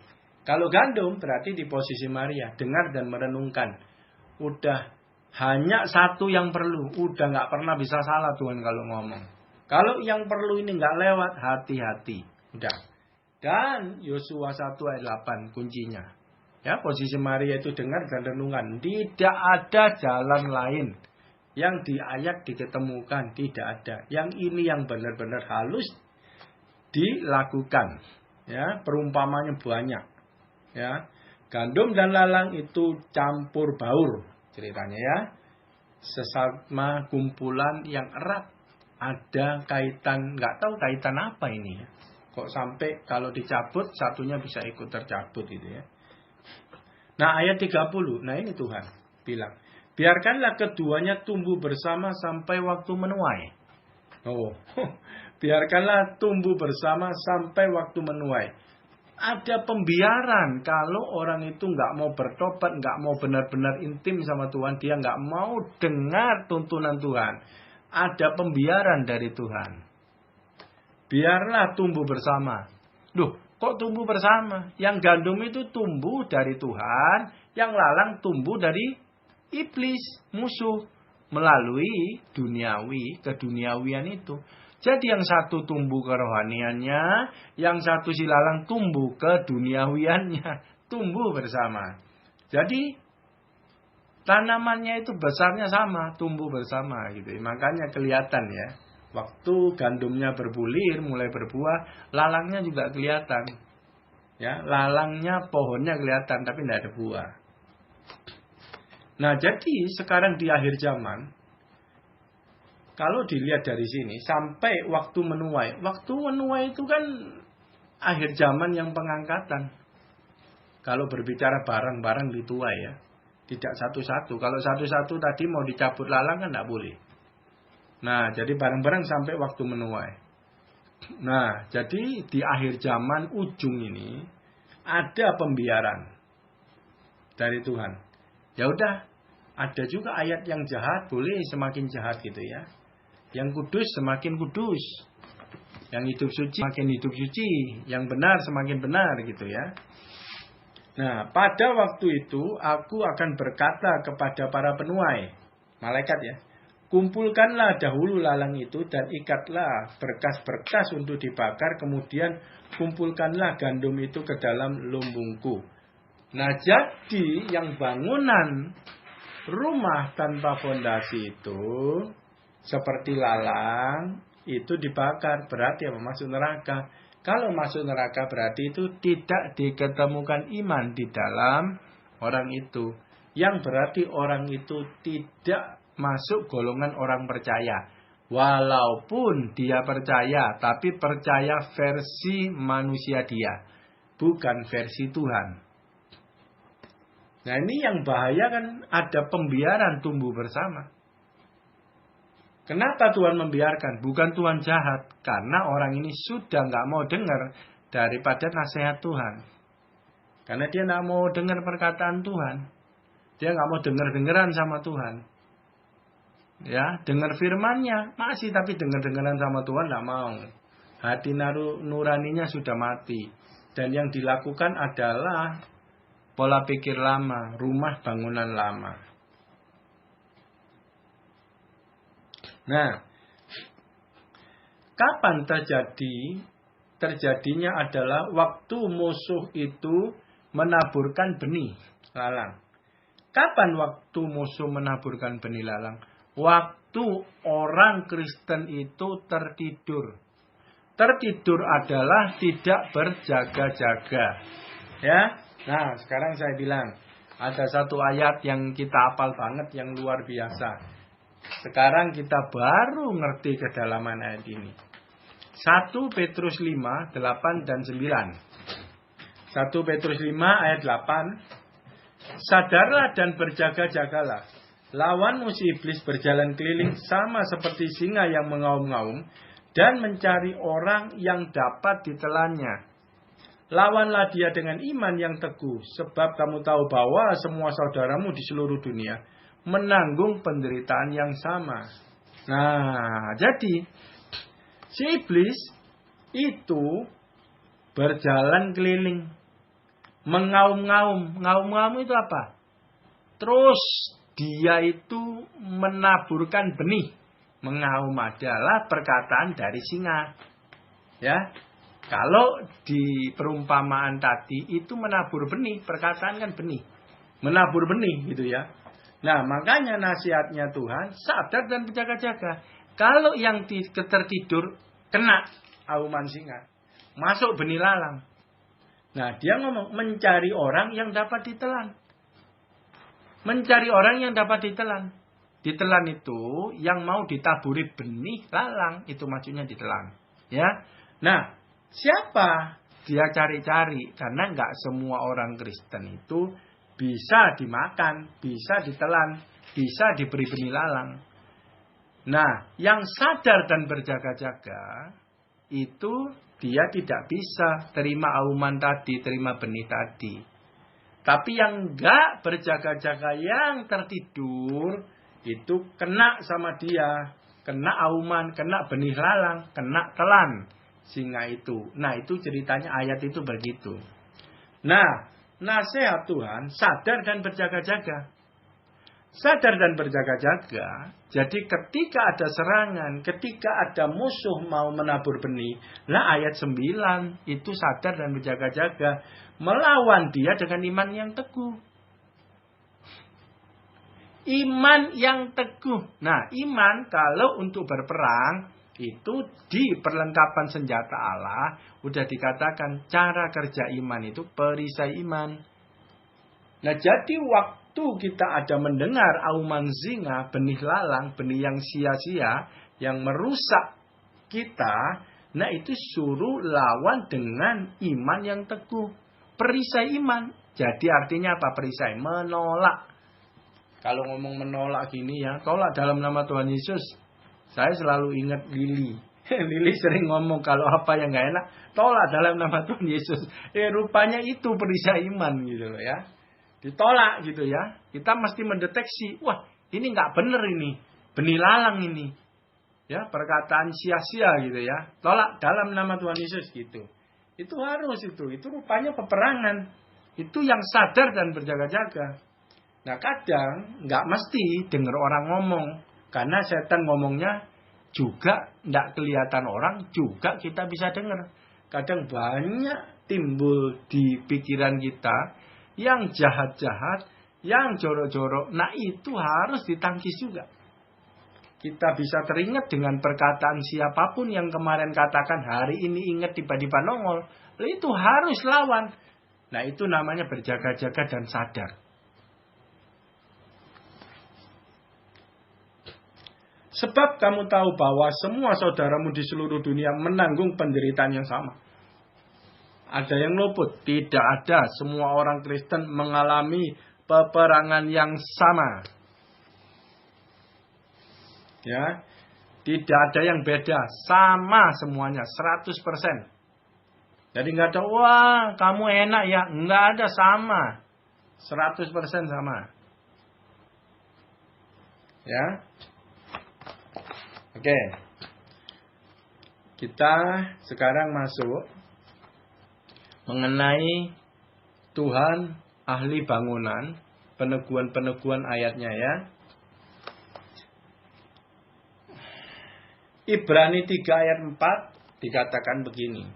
Kalau gandum berarti di posisi Maria, dengar dan merenungkan. Udah hanya satu yang perlu, udah nggak pernah bisa salah Tuhan kalau ngomong. Kalau yang perlu ini nggak lewat, hati-hati. Udah. Dan Yosua 1 ayat 8 kuncinya. Ya, posisi Maria itu dengar dan renungan. Tidak ada jalan lain yang di ayat diketemukan. Tidak ada. Yang ini yang benar-benar halus dilakukan. Ya, perumpamannya banyak. Ya, gandum dan lalang itu campur baur ceritanya ya. Sesama kumpulan yang erat. Ada kaitan, nggak tahu kaitan apa ini ya. Kok sampai kalau dicabut satunya bisa ikut tercabut gitu ya. Nah ayat 30, nah ini Tuhan bilang, biarkanlah keduanya tumbuh bersama sampai waktu menuai. Oh, biarkanlah tumbuh bersama sampai waktu menuai. Ada pembiaran kalau orang itu nggak mau bertobat, nggak mau benar-benar intim sama Tuhan, dia nggak mau dengar tuntunan Tuhan. Ada pembiaran dari Tuhan. Biarlah tumbuh bersama. Duh, kok tumbuh bersama? Yang gandum itu tumbuh dari Tuhan, yang lalang tumbuh dari iblis, musuh. Melalui duniawi, keduniawian itu. Jadi yang satu tumbuh ke rohaniannya, yang satu si lalang tumbuh ke duniawiannya. Tumbuh bersama. Jadi tanamannya itu besarnya sama, tumbuh bersama gitu. Makanya kelihatan ya. Waktu gandumnya berbulir, mulai berbuah, lalangnya juga kelihatan. Ya, lalangnya, pohonnya kelihatan, tapi tidak ada buah. Nah, jadi sekarang di akhir zaman, kalau dilihat dari sini, sampai waktu menuai. Waktu menuai itu kan akhir zaman yang pengangkatan. Kalau berbicara barang-barang dituai ya. Tidak satu-satu. Kalau satu-satu tadi mau dicabut lalang kan tidak boleh. Nah, jadi barang-barang sampai waktu menuai. Nah, jadi di akhir zaman ujung ini ada pembiaran dari Tuhan. Ya udah, ada juga ayat yang jahat boleh semakin jahat gitu ya. Yang kudus semakin kudus. Yang hidup suci semakin hidup suci. Yang benar semakin benar gitu ya. Nah, pada waktu itu aku akan berkata kepada para penuai, malaikat ya, kumpulkanlah dahulu lalang itu dan ikatlah berkas-berkas untuk dibakar, kemudian kumpulkanlah gandum itu ke dalam lumbungku. Nah, jadi yang bangunan rumah tanpa fondasi itu seperti lalang itu dibakar, berarti apa? Masuk neraka. Kalau masuk neraka berarti itu tidak diketemukan iman di dalam orang itu. Yang berarti orang itu tidak masuk golongan orang percaya. Walaupun dia percaya, tapi percaya versi manusia dia, bukan versi Tuhan. Nah ini yang bahaya kan, ada pembiaran tumbuh bersama. Kenapa Tuhan membiarkan? Bukan Tuhan jahat. Karena orang ini sudah nggak mau dengar daripada nasihat Tuhan. Karena dia nggak mau dengar perkataan Tuhan. Dia nggak mau dengar-dengaran sama Tuhan. Ya, dengar firman-Nya masih, tapi dengar-dengaran sama Tuhan nggak mau. Hati nuraninya sudah mati. Dan yang dilakukan adalah pola pikir lama, rumah bangunan lama. Nah, kapan terjadinya adalah waktu musuh itu menaburkan benih lalang. Kapan waktu musuh menaburkan benih lalang? Waktu orang Kristen itu tertidur. Tertidur adalah tidak berjaga-jaga. Ya. Nah, sekarang saya bilang, ada satu ayat yang kita hafal banget, yang luar biasa. Sekarang kita baru ngerti kedalaman ayat ini. 1 Petrus 5, 8 dan 9. 1 Petrus 5 ayat 8. Sadarlah dan berjaga-jagalah. Lawanmu si iblis berjalan keliling sama seperti singa yang mengaum-ngaum dan mencari orang yang dapat ditelannya. Lawanlah dia dengan iman yang teguh, sebab kamu tahu bahwa semua saudaramu di seluruh dunia menanggung penderitaan yang sama. Nah, jadi si iblis itu berjalan keliling, mengaum-ngaum. Ngaum-ngaum itu apa? Terus dia itu menaburkan benih. Mengaum adalah perkataan dari singa. Ya. Kalau di perumpamaan tadi itu menabur benih, perkataan kan benih. Menabur benih gitu ya. Nah, makanya nasihatnya Tuhan, sadar dan berjaga-jaga. Kalau yang tertidur, kena auman singa. Masuk benih lalang. Nah, dia ngomong, mencari orang yang dapat ditelan. Mencari orang yang dapat ditelan. Ditelan itu, yang mau ditaburi benih lalang. Itu maksudnya ditelan. Ya. Nah, siapa dia cari-cari? Karena nggak semua orang Kristen itu bisa dimakan, bisa ditelan, bisa diberi benih lalang. Nah, yang sadar dan berjaga-jaga, itu dia tidak bisa terima auman tadi, terima benih tadi. Tapi yang enggak berjaga-jaga, yang tertidur, itu kena sama dia. Kena auman, kena benih lalang, kena telan singa itu. Nah, itu ceritanya ayat itu begitu. Nah, nasihat Tuhan, sadar dan berjaga-jaga. Sadar dan berjaga-jaga. Jadi ketika ada serangan, ketika ada musuh mau menabur benih, lah ayat 9 itu sadar dan berjaga-jaga. Melawan dia dengan iman yang teguh. Iman yang teguh. Nah, iman kalau untuk berperang, itu di perlengkapan senjata Allah udah dikatakan cara kerja iman itu perisai iman. Nah, jadi waktu kita ada mendengar auman singa, benih lalang, benih yang sia-sia, yang merusak kita, nah itu suruh lawan dengan iman yang teguh. Perisai iman. Jadi artinya apa perisai? Menolak. Kalau ngomong menolak gini ya, tolak dalam nama Tuhan Yesus. Saya selalu ingat Lili. Lili sering ngomong kalau apa yang gak enak, tolak dalam nama Tuhan Yesus. Rupanya itu perisai iman gitu loh ya. Ditolak gitu ya. Kita mesti mendeteksi, wah ini gak bener ini. Benih lalang ini. Ya, perkataan sia-sia gitu ya. Tolak dalam nama Tuhan Yesus gitu. Itu harus itu. Itu rupanya peperangan. Itu yang sadar dan berjaga-jaga. Nah kadang gak mesti dengar orang ngomong. Karena setan ngomongnya juga tidak kelihatan orang, juga kita bisa dengar. Kadang banyak timbul di pikiran kita yang jahat-jahat, yang jorok-jorok. Nah itu harus ditangkis juga. Kita bisa teringat dengan perkataan siapapun yang kemarin katakan hari ini ingat tiba-tiba nongol. Itu harus lawan. Nah itu namanya berjaga-jaga dan sadar. Sebab kamu tahu bahwa semua saudaramu di seluruh dunia menanggung penderitaan yang sama. Ada yang luput? Tidak ada. Semua orang Kristen mengalami peperangan yang sama. Ya, tidak ada yang beda. Sama semuanya, 100%. Jadi nggak ada, wah kamu enak ya. Nggak ada, sama. 100% sama. Ya. Oke. Kita sekarang masuk mengenai Tuhan ahli bangunan, peneguhan-peneguhan ayatnya ya. Ibrani 3 ayat 4 dikatakan begini.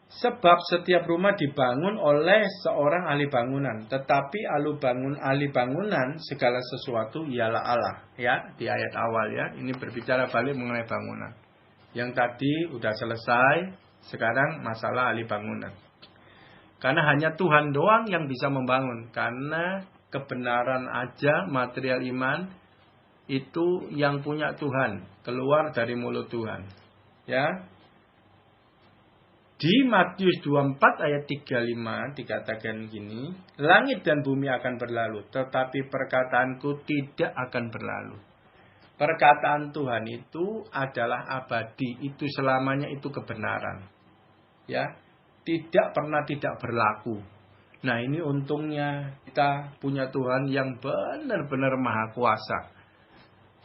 Sebab setiap rumah dibangun oleh seorang ahli bangunan, tetapi ahli bangunan segala sesuatu ialah Allah. Ya, di ayat awal ya, ini berbicara balik mengenai bangunan. Yang tadi udah selesai, sekarang masalah ahli bangunan. Karena hanya Tuhan doang yang bisa membangun, karena kebenaran aja, material iman itu yang punya Tuhan, keluar dari mulut Tuhan. Ya. Di Matius 24 ayat 35 dikatakan gini, langit dan bumi akan berlalu, tetapi perkataanku tidak akan berlalu. Perkataan Tuhan itu adalah abadi, itu selamanya itu kebenaran. Ya, tidak pernah tidak berlaku. Nah, ini untungnya kita punya Tuhan yang benar-benar maha kuasa.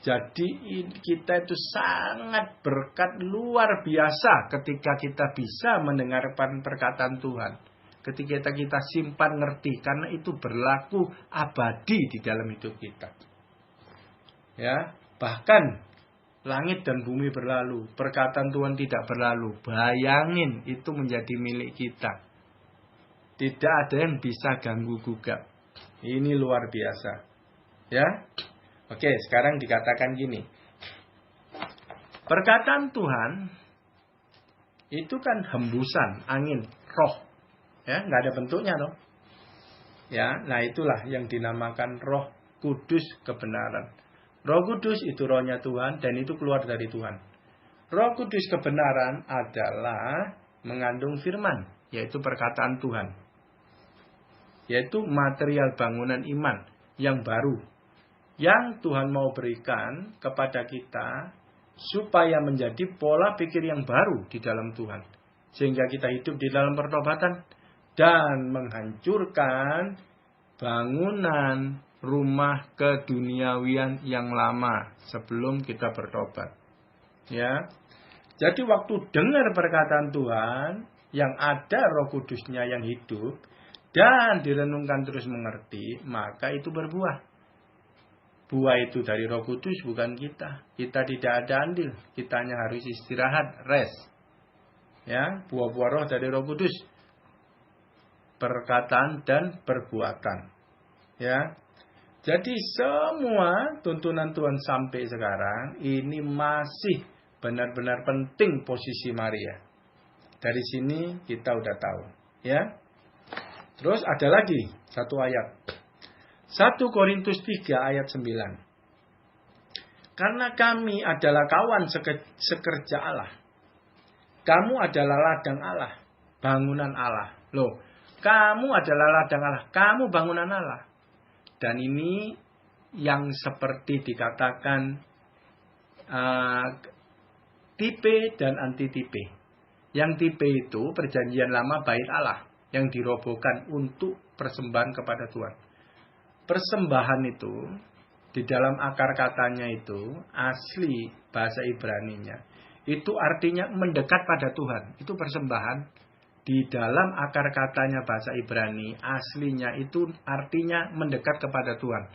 Jadi kita itu sangat berkat luar biasa ketika kita bisa mendengarkan perkataan Tuhan. Ketika kita simpan ngerti, karena itu berlaku abadi di dalam hidup kita. Ya, bahkan langit dan bumi berlalu, perkataan Tuhan tidak berlalu. Bayangin itu menjadi milik kita. Tidak ada yang bisa ganggu gugat. Ini luar biasa. Ya. Oke, sekarang dikatakan gini. Perkataan Tuhan itu kan hembusan angin, roh. Ya, nggak ada bentuknya toh. Ya, nah itulah yang dinamakan Roh Kudus kebenaran. Roh Kudus itu rohnya Tuhan dan itu keluar dari Tuhan. Roh Kudus kebenaran adalah mengandung firman, yaitu perkataan Tuhan. Yaitu material bangunan iman yang baru. Yang Tuhan mau berikan kepada kita supaya menjadi pola pikir yang baru di dalam Tuhan. Sehingga kita hidup di dalam pertobatan dan menghancurkan bangunan rumah keduniawian yang lama sebelum kita bertobat. Ya. Jadi waktu dengar perkataan Tuhan yang ada Roh Kudusnya yang hidup dan direnungkan terus mengerti, maka itu berbuah. Buah itu dari Roh Kudus, bukan kita. Kita tidak ada andil. Kita hanya harus istirahat, rest. Ya, buah-buah roh dari Roh Kudus. Perkataan dan perbuatan. Ya. Jadi semua tuntunan Tuhan sampai sekarang ini masih benar-benar penting posisi Maria. Dari sini kita udah tahu, ya. Terus ada lagi satu ayat. 1 Korintus 3 ayat 9. Karena kami adalah kawan sekerja Allah. Kamu adalah ladang Allah, bangunan Allah. Loh, kamu adalah ladang Allah, kamu bangunan Allah. Dan ini yang seperti dikatakan tipe dan antitipe. Yang tipe itu perjanjian lama bait Allah yang dirobohkan untuk persembahan kepada Tuhan. Persembahan itu di dalam akar katanya itu asli bahasa Ibraninya itu artinya mendekat pada Tuhan. Itu persembahan di dalam akar katanya bahasa Ibrani aslinya itu artinya mendekat kepada Tuhan.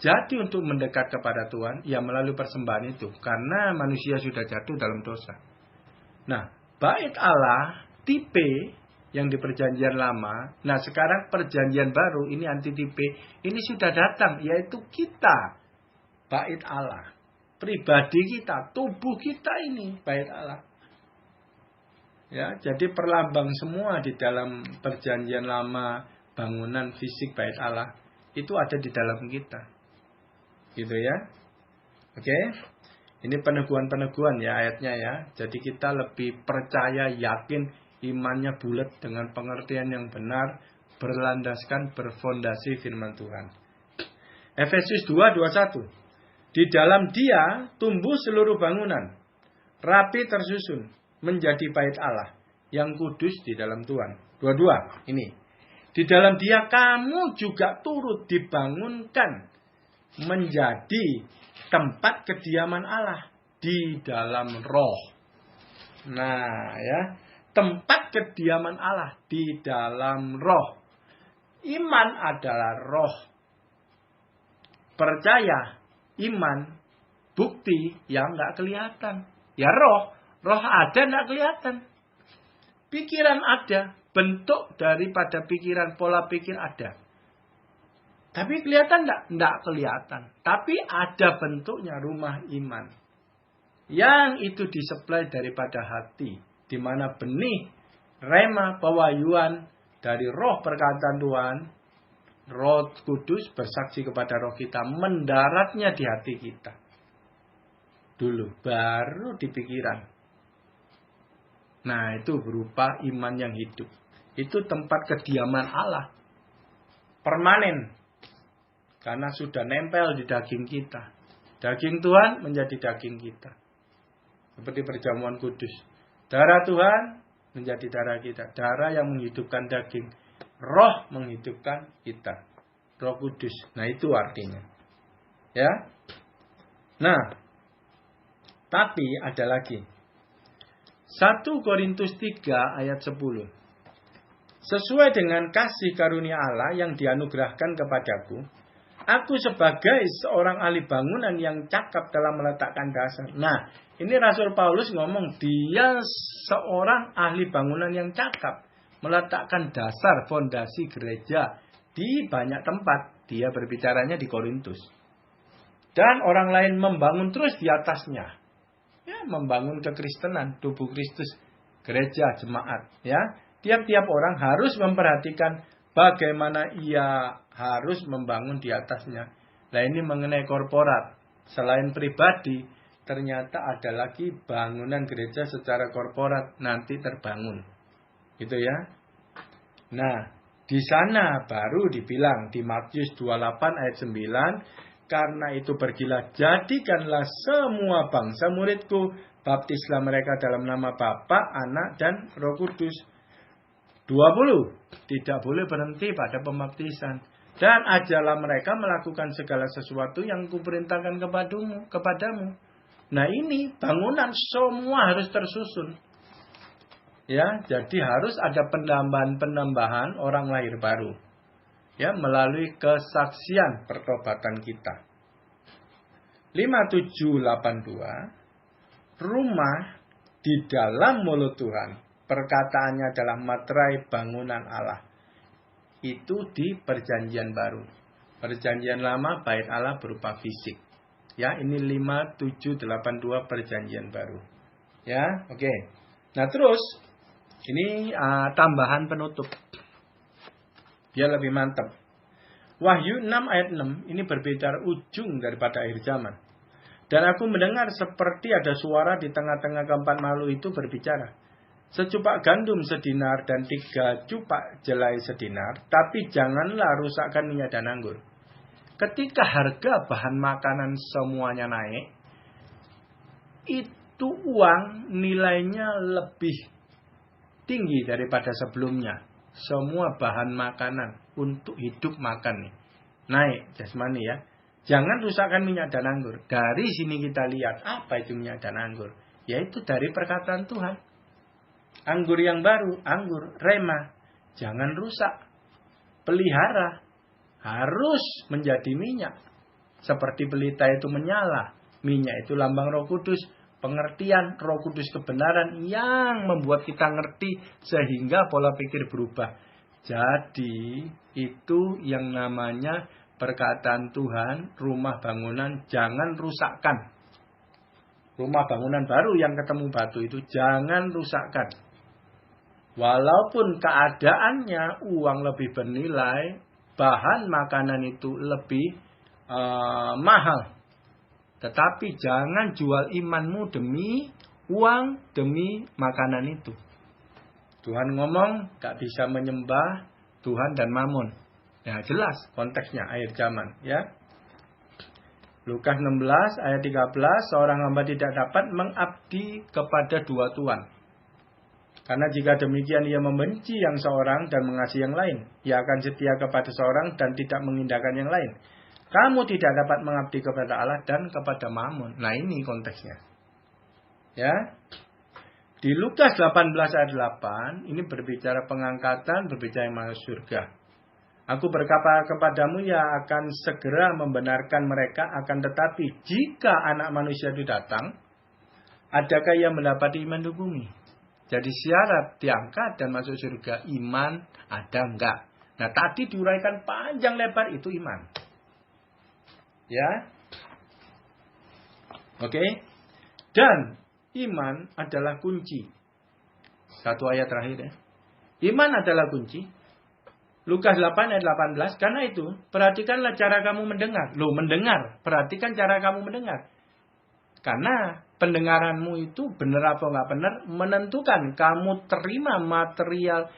Jadi untuk mendekat kepada Tuhan ya melalui persembahan itu karena manusia sudah jatuh dalam dosa. Nah, bait Allah tipe yang di perjanjian lama. Nah sekarang perjanjian baru ini antitipe. Ini sudah datang yaitu kita. Bait Allah. Pribadi kita. Tubuh kita ini bait Allah. Ya, jadi perlambang semua di dalam perjanjian lama. Bangunan fisik bait Allah. Itu ada di dalam kita. Gitu ya. Oke. Ini peneguhan-peneguhan ya ayatnya ya. Jadi kita lebih percaya, yakin, imannya bulat dengan pengertian yang benar, berlandaskan, berfondasi firman Tuhan. Efesus 2:21. Di dalam Dia tumbuh seluruh bangunan, rapi tersusun, menjadi bait Allah yang kudus di dalam Tuhan. 22 ini. Di dalam Dia kamu juga turut dibangunkan menjadi tempat kediaman Allah di dalam roh. Nah ya, tempat kediaman Allah di dalam roh. Iman adalah roh. Percaya, iman, bukti yang nggak kelihatan. Ya roh ada nggak kelihatan. Pikiran ada, bentuk daripada pikiran, pola pikir ada. Tapi kelihatan enggak? Enggak kelihatan. Tapi ada bentuknya rumah iman. Yang itu disuplai daripada hati. Di mana benih, rema, pewahyuan dari roh perkataan Tuhan. Roh Kudus bersaksi kepada roh kita. Mendaratnya di hati kita. Dulu, baru di pikiran. Nah itu berupa iman yang hidup. Itu tempat kediaman Allah. Permanen. Karena sudah nempel di daging kita. Daging Tuhan menjadi daging kita. Seperti perjamuan kudus. Darah Tuhan menjadi darah kita. Darah yang menghidupkan daging. Roh menghidupkan kita. Roh Kudus. Nah itu artinya. Ya. Nah. Tapi ada lagi. 1 Korintus 3 ayat 10. Sesuai dengan kasih karunia Allah yang dianugerahkan kepadaku, aku sebagai seorang ahli bangunan yang cakap telah meletakkan dasar. Nah, ini Rasul Paulus ngomong dia seorang ahli bangunan yang cakap. Meletakkan dasar fondasi gereja di banyak tempat. Dia berbicaranya di Korintus. Dan orang lain membangun terus di atasnya. Ya, membangun kekristenan, tubuh Kristus, gereja, jemaat. Ya, tiap-tiap orang harus memperhatikan bagaimana ia harus membangun di atasnya. Nah ini mengenai korporat. Selain pribadi, ternyata ada lagi bangunan gereja secara korporat nanti terbangun. Gitu ya. Nah, di sana baru dibilang di Matius 28 ayat 9. Karena itu pergilah, jadikanlah semua bangsa muridku. Baptislah mereka dalam nama Bapa, Anak, dan Roh Kudus. 20. Tidak boleh berhenti pada pembaptisan. Dan ajarlah mereka melakukan segala sesuatu yang kuperintahkan kepadamu. Nah ini bangunan semua harus tersusun. Ya, jadi harus ada penambahan orang lahir baru. Ya, melalui kesaksian pertobatan kita. 5782. Rumah di dalam mulut Tuhan. Perkataannya adalah materai bangunan Allah. Itu di perjanjian baru. Perjanjian lama bait Allah berupa fisik. Ya, ini 5782 perjanjian baru. Ya, oke. Nah, terus ini tambahan penutup. Dia lebih mantap. Wahyu 6 ayat 6 ini berbicara ujung daripada akhir zaman. Dan aku mendengar seperti ada suara di tengah-tengah keempat makhluk itu berbicara. Secupak gandum sedinar dan 3 cupak jelai sedinar, tapi janganlah rusakkan minyak dan anggur. Ketika harga bahan makanan semuanya naik, itu uang nilainya lebih tinggi daripada sebelumnya. Semua bahan makanan untuk hidup makan nih naik jasmani ya. Jangan rusakkan minyak dan anggur. Dari sini kita lihat apa itu minyak dan anggur. Yaitu dari perkataan Tuhan. Anggur yang baru, anggur rema. Jangan rusak. Pelihara. Harus menjadi minyak. Seperti pelita itu menyala. Minyak itu lambang Roh Kudus. Pengertian Roh Kudus kebenaran yang membuat kita ngerti sehingga pola pikir berubah. Jadi itu yang namanya perkataan Tuhan, rumah bangunan jangan rusakkan. Rumah bangunan baru yang ketemu batu itu jangan rusakkan. Walaupun keadaannya uang lebih bernilai, bahan makanan itu lebih mahal. Tetapi jangan jual imanmu demi uang, demi makanan itu. Tuhan ngomong gak bisa menyembah Tuhan dan Mammon. Ya jelas konteksnya akhir zaman ya. Lukas 16 ayat 13, seorang hamba tidak dapat mengabdi kepada dua tuan. Karena jika demikian ia membenci yang seorang dan mengasihi yang lain. Ia akan setia kepada seorang dan tidak mengindahkan yang lain. Kamu tidak dapat mengabdi kepada Allah dan kepada Mammon. Nah ini konteksnya. Ya. Di Lukas 18 ayat 8, ini berbicara pengangkatan, berbicara masuk surga. Aku berkata kepadamu, ia akan segera membenarkan mereka, akan tetapi jika anak manusia itu datang, adakah ia mendapati iman di bumi? Jadi syarat diangkat dan masuk surga, iman ada enggak? Nah tadi diuraikan panjang lebar itu iman. Ya. Oke. Dan iman adalah kunci. Satu ayat terakhir ya. Iman adalah kunci. Lukas 8 ayat 18. Karena itu, perhatikanlah cara kamu mendengar. Loh, mendengar. Perhatikan cara kamu mendengar. Karena pendengaranmu itu benar apa enggak benar menentukan kamu terima material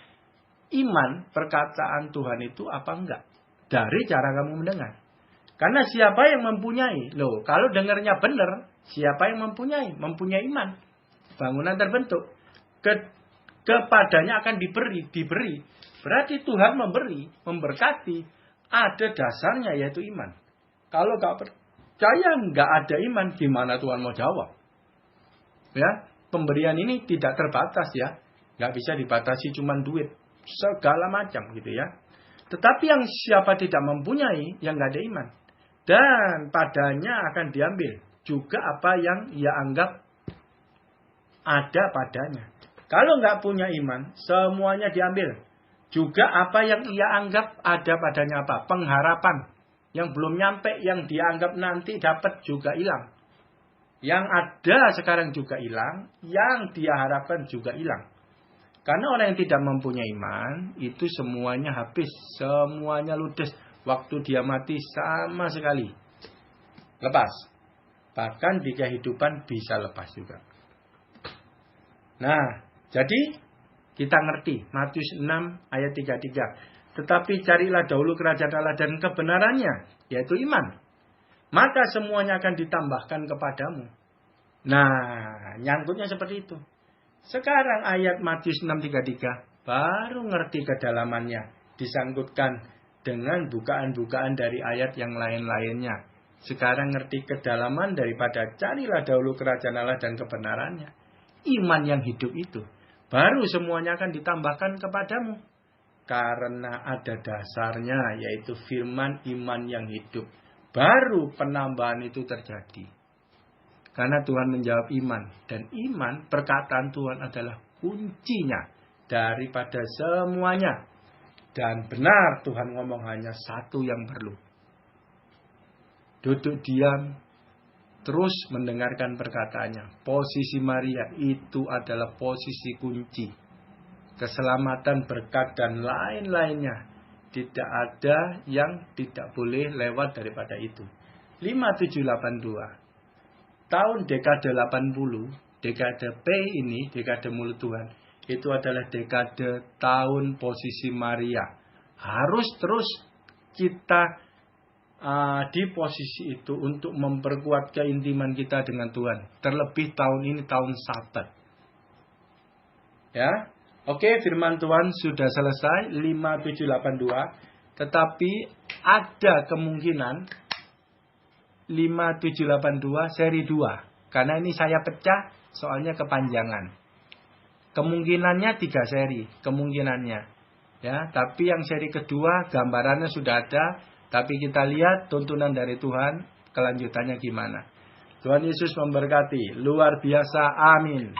iman perkataan Tuhan itu apa enggak. Dari cara kamu mendengar. Karena siapa yang mempunyai. Loh, kalau dengarnya benar, siapa yang mempunyai? Mempunyai iman. Bangunan terbentuk. Kepadanya akan diberi. Berarti Tuhan memberi, memberkati, ada dasarnya yaitu iman. Kalau gak percaya, gak ada iman, gimana Tuhan mau jawab? Ya, pemberian ini tidak terbatas ya, gak bisa dibatasi cuman duit, segala macam gitu ya. Tetapi yang siapa tidak mempunyai, yang gak ada iman, dan padanya akan diambil juga apa yang ia anggap ada padanya. Kalau gak punya iman, semuanya diambil. Juga apa yang ia anggap ada padanya apa? Pengharapan. Yang belum nyampe, yang dia anggap nanti dapat juga hilang. Yang ada sekarang juga hilang. Yang dia harapkan juga hilang. Karena orang yang tidak mempunyai iman, itu semuanya habis. Semuanya ludes. Waktu dia mati sama sekali. Lepas. Bahkan di kehidupan bisa lepas juga. Nah, jadi kita ngerti Matius 6 ayat 33. Tetapi carilah dahulu kerajaan Allah dan kebenarannya, yaitu iman. Maka semuanya akan ditambahkan kepadamu. Nah, nyangkutnya seperti itu. Sekarang ayat Matius 6:33 baru ngerti kedalamannya. Disangkutkan dengan bukaan-bukaan dari ayat yang lain-lainnya. Sekarang ngerti kedalaman daripada carilah dahulu kerajaan Allah dan kebenarannya. Iman yang hidup itu. Baru semuanya akan ditambahkan kepadamu. Karena ada dasarnya, yaitu firman iman yang hidup. Baru penambahan itu terjadi. Karena Tuhan menjawab iman. Dan iman, perkataan Tuhan adalah kuncinya daripada semuanya. Dan benar Tuhan ngomong hanya satu yang perlu. Duduk diam. Terus mendengarkan perkataannya. Posisi Maria itu adalah posisi kunci. Keselamatan, berkat, dan lain-lainnya. Tidak ada yang tidak boleh lewat daripada itu. 5782. Tahun dekade 80. Dekade P ini, dekade mulut Tuhan. Itu adalah dekade tahun posisi Maria. Harus terus kita di posisi itu untuk memperkuat keintiman kita dengan Tuhan. Terlebih tahun ini tahun Sabat. Ya. Oke, firman Tuhan sudah selesai 5782. Tetapi ada kemungkinan 5782 seri 2. Karena ini saya pecah soalnya kepanjangan. Kemungkinannya 3 seri, kemungkinannya. Ya, tapi yang seri kedua gambarannya sudah ada. Tapi kita lihat tuntunan dari Tuhan, kelanjutannya gimana. Tuhan Yesus memberkati. Luar biasa. Amin.